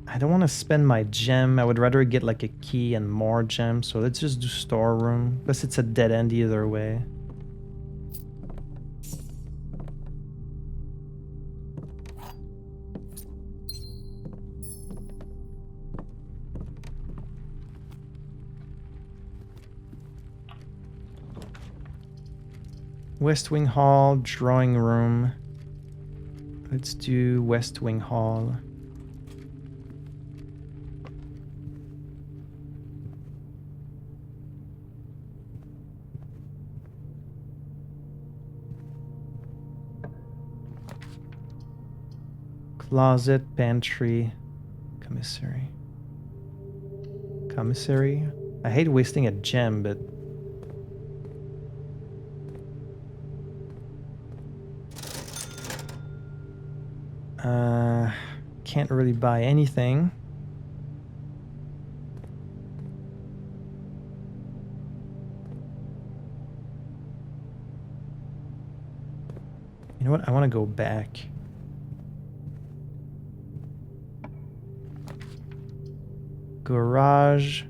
I don't want to spend my gem. I would rather get like a key and more gems. So let's just do storeroom. Plus it's a dead end either way. West Wing Hall, drawing room. Let's do West Wing Hall. Closet, pantry, commissary. Commissary? I hate wasting a gem, but... can't really buy anything. You know what? I want to go back. Garage.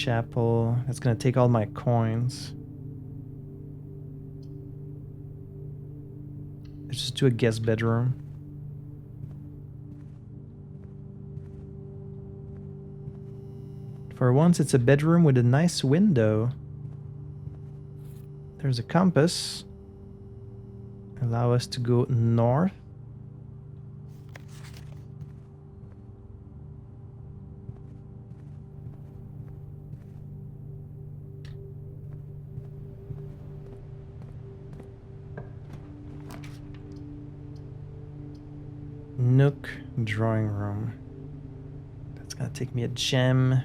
chapel. That's gonna take all my coins. Let's just do a guest bedroom. For once, it's a bedroom with a nice window. There's a compass. Allow us to go north. Nook drawing room. That's gonna take me a gem,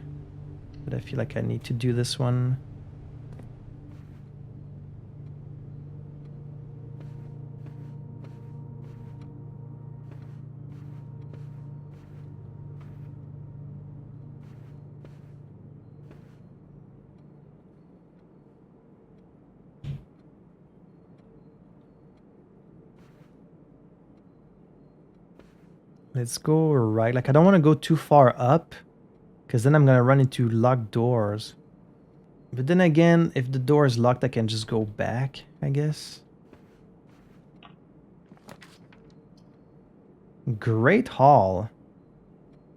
but I feel like I need to do this one. Let's go right. Like, I don't want to go too far up, because then I'm going to run into locked doors. But then again, if the door is locked, I can just go back, I guess. Great Hall.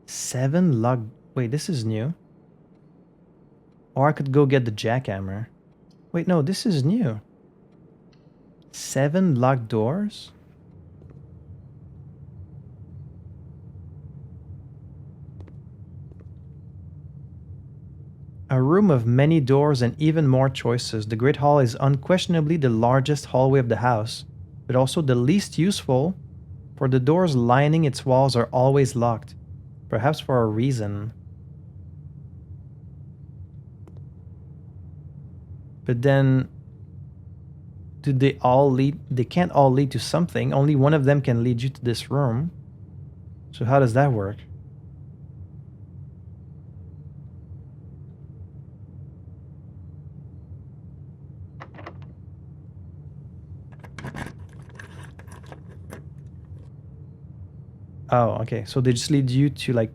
7 locked... Wait, this is new. Or I could go get the jackhammer. Wait, no, this is new. 7 locked doors? A room of many doors and even more choices. The Great Hall is unquestionably the largest hallway of the house, but also the least useful, for the doors lining its walls are always locked, perhaps for a reason. But then, do they all lead? They can't all lead to something. Only one of them can lead you to this room. So how does that work? Oh, okay. So they just lead you to like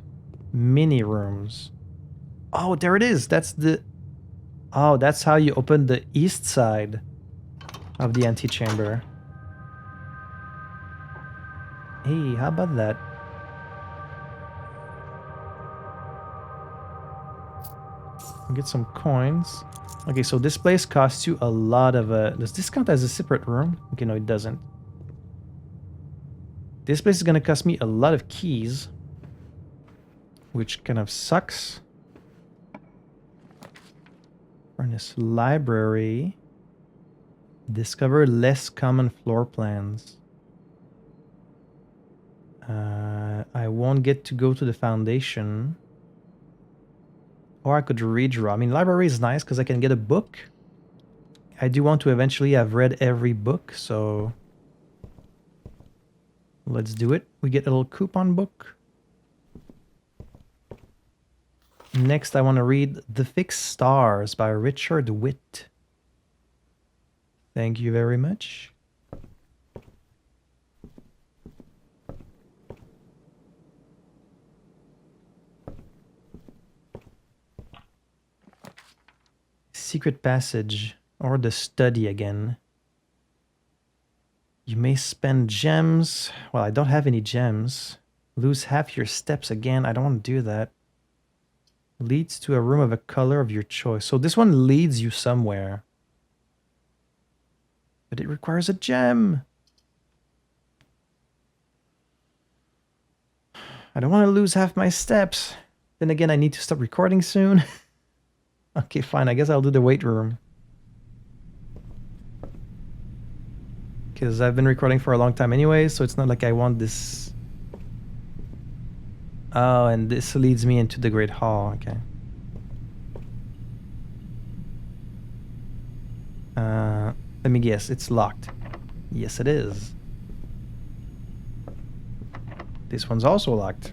mini rooms. Oh, there it is. That's the... Oh, that's how you open the east side of the antechamber. Hey, how about that? I'll get some coins. Okay, so this place costs you a lot of... does this count as a separate room? Okay, no, it doesn't. This place is going to cost me a lot of keys, which kind of sucks. Furnace library. Discover less common floor plans. I won't get to go to the foundation. Or I could redraw. I mean, library is nice because I can get a book. I do want to eventually have read every book, so... Let's do it. We get a little coupon book. Next, I want to read The Fixed Stars by Richard Witt. Thank you very much. Secret passage, or the study again. You may spend gems. Well, I don't have any gems. Lose half your steps again. I don't want to do that. Leads to a room of a color of your choice. So this one leads you somewhere. But it requires a gem. I don't want to lose half my steps. Then again, I need to stop recording soon. Okay, fine. I guess I'll do the weight room. Because I've been recording for a long time anyway, so it's not like I want this... Oh, and this leads me into the Great Hall. Okay. Let me guess. It's locked. Yes, it is. This one's also locked.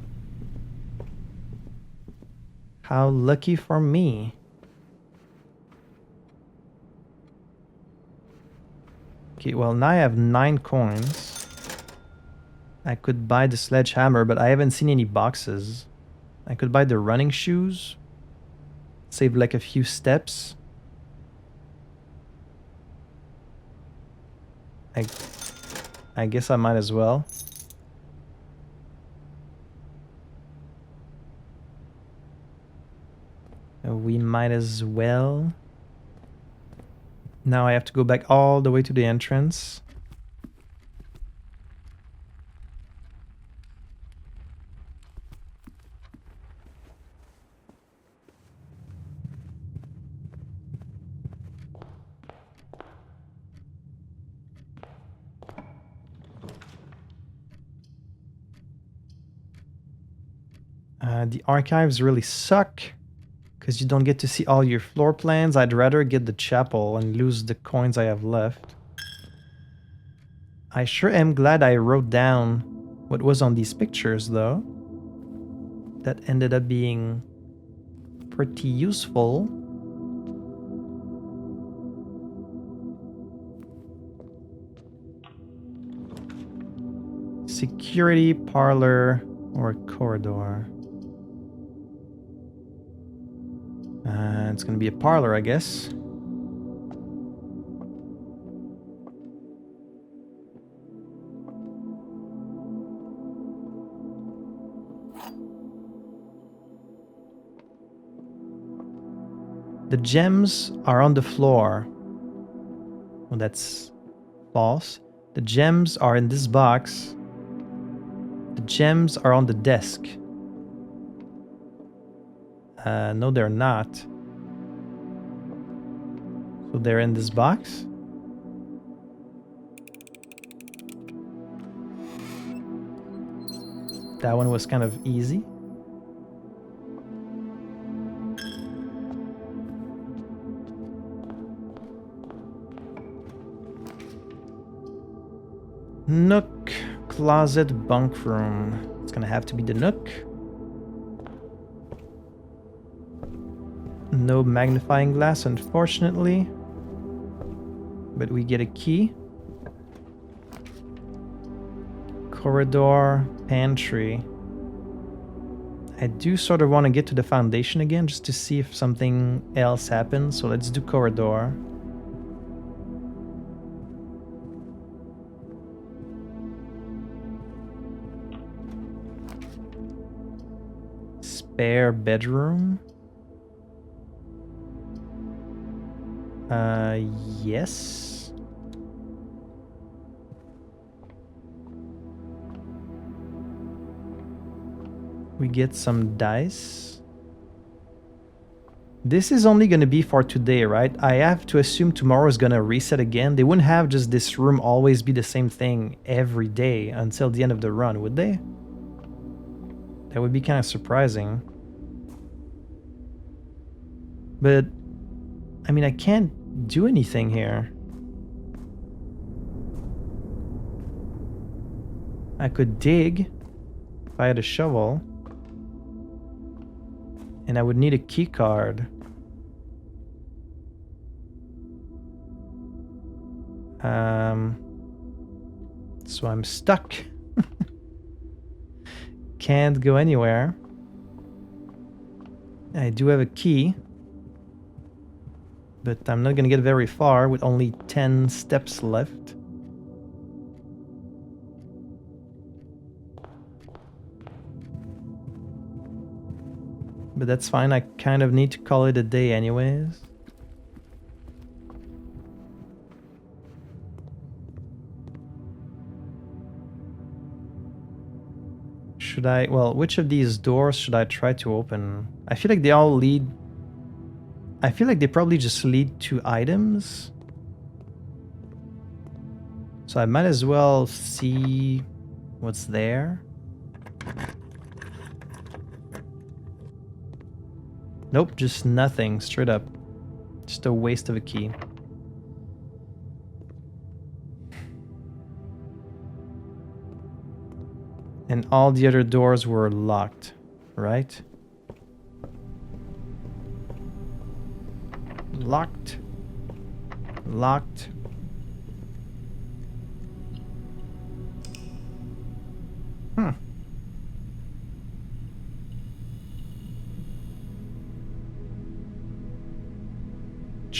How lucky for me. Okay, well, now I have 9 coins. I could buy the sledgehammer, but I haven't seen any boxes. I could buy the running shoes. Save like a few steps. I guess I might as well. We might as well. Now I have to go back all the way to the entrance. The archives really suck because you don't get to see all your floor plans. I'd rather get the chapel and lose the coins I have left. I sure am glad I wrote down what was on these pictures, though. That ended up being pretty useful. Security, parlor, or corridor. It's gonna be a parlor, I guess. The gems are on the floor. Well, that's false. The gems are in this box. The gems are on the desk. No, they're not. So they're in this box. That one was kind of easy. Nook, closet, bunk room. It's gonna have to be the nook. No magnifying glass, unfortunately. But we get a key. Corridor, pantry. I do sort of want to get to the foundation again just to see if something else happens. So let's do corridor. Spare bedroom. Yes. We get some dice. This is only going to be for today, right? I have to assume tomorrow is going to reset again. They wouldn't have just this room always be the same thing every day until the end of the run, would they? That would be kind of surprising. But, I mean, I can't do anything here. I could dig if I had a shovel. And I would need a key card. So I'm stuck. Can't go anywhere. I do have a key. But I'm not gonna get very far with only 10 steps left. But that's fine, I kind of need to call it a day anyways. Should I... well, which of these doors should I try to open? I feel like they all lead... I feel like they probably just lead to items. So I might as well see what's there. Nope, just nothing, straight up. Just a waste of a key. And all the other doors were locked, right? Locked. Locked.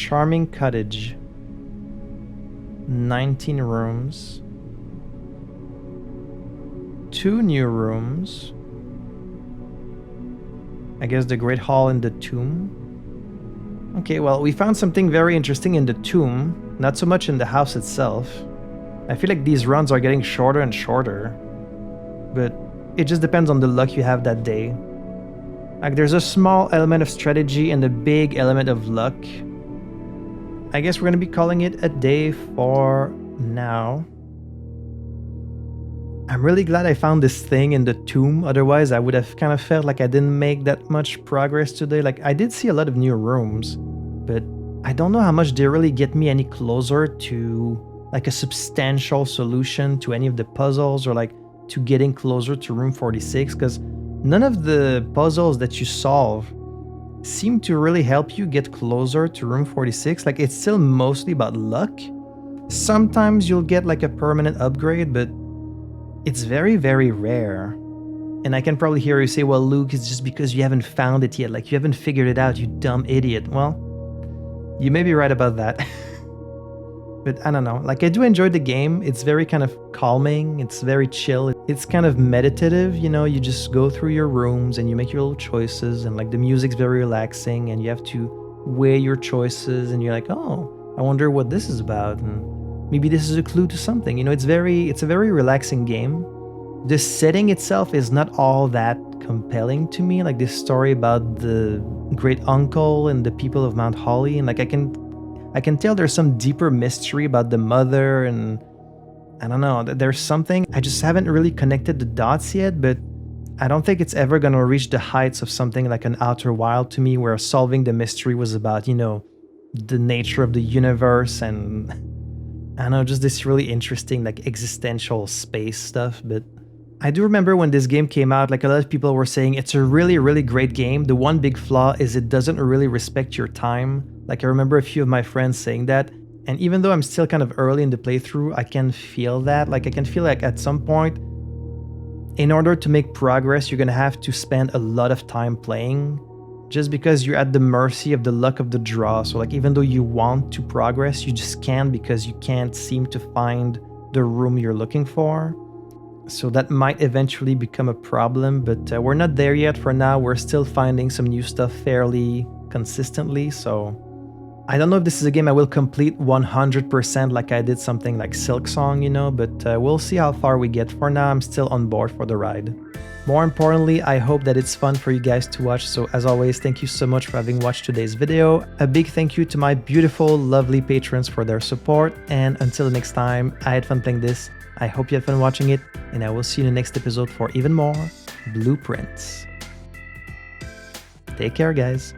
Charming cottage. 19 rooms. 2 new rooms. I guess the Great Hall and the tomb. Okay, well, we found something very interesting in the tomb, not so much in the house itself. I feel like these runs are getting shorter and shorter, but it just depends on the luck you have that day. Like, there's a small element of strategy and a big element of luck. I guess we're gonna be calling it a day for now. I'm really glad I found this thing in the tomb, otherwise I would have kind of felt like I didn't make that much progress today. Like, I did see a lot of new rooms, but I don't know how much they really get me any closer to like a substantial solution to any of the puzzles, or like to getting closer to room 46, because none of the puzzles that you solve seem to really help you get closer to room 46. Like, it's still mostly about luck. Sometimes you'll get like a permanent upgrade, but it's very, very rare. And I can probably hear you say, well, Luke, it's just because you haven't found it yet. Like, you haven't figured it out, you dumb idiot. Well, you may be right about that. But I don't know. Like, I do enjoy the game. It's very kind of calming. It's very chill. It's kind of meditative, you know? You just go through your rooms and you make your little choices. And like, the music's very relaxing and you have to weigh your choices. And you're like, oh, I wonder what this is about. And maybe this is a clue to something. You know, it's a very relaxing game. The setting itself is not all that compelling to me. Like, this story about the great uncle and the people of Mount Holly, and like I can tell there's some deeper mystery about the mother, and I don't know, there's something. I just haven't really connected the dots yet, but I don't think it's ever gonna reach the heights of something like an Outer Wild to me, where solving the mystery was about, you know, the nature of the universe and I don't know, just this really interesting like existential space stuff. But I do remember when this game came out, like, a lot of people were saying it's a really, really great game. The one big flaw is it doesn't really respect your time. Like, I remember a few of my friends saying that. And even though I'm still kind of early in the playthrough, I can feel that. Like, I can feel like at some point, in order to make progress, you're gonna have to spend a lot of time playing, just because you're at the mercy of the luck of the draw. So like, even though you want to progress, you just can't, because you can't seem to find the room you're looking for. So that might eventually become a problem, but we're not there yet. For now, we're still finding some new stuff fairly consistently. So I don't know if this is a game I will complete 100% like I did something like Silksong, you know, but we'll see how far we get. For now, I'm still on board for the ride. More importantly, I hope that it's fun for you guys to watch. So as always, thank you so much for having watched today's video. A big thank you to my beautiful, lovely patrons for their support. And until the next time, I had fun playing this. I hope you had fun watching it, and I will see you in the next episode for even more Blueprints. Take care, guys.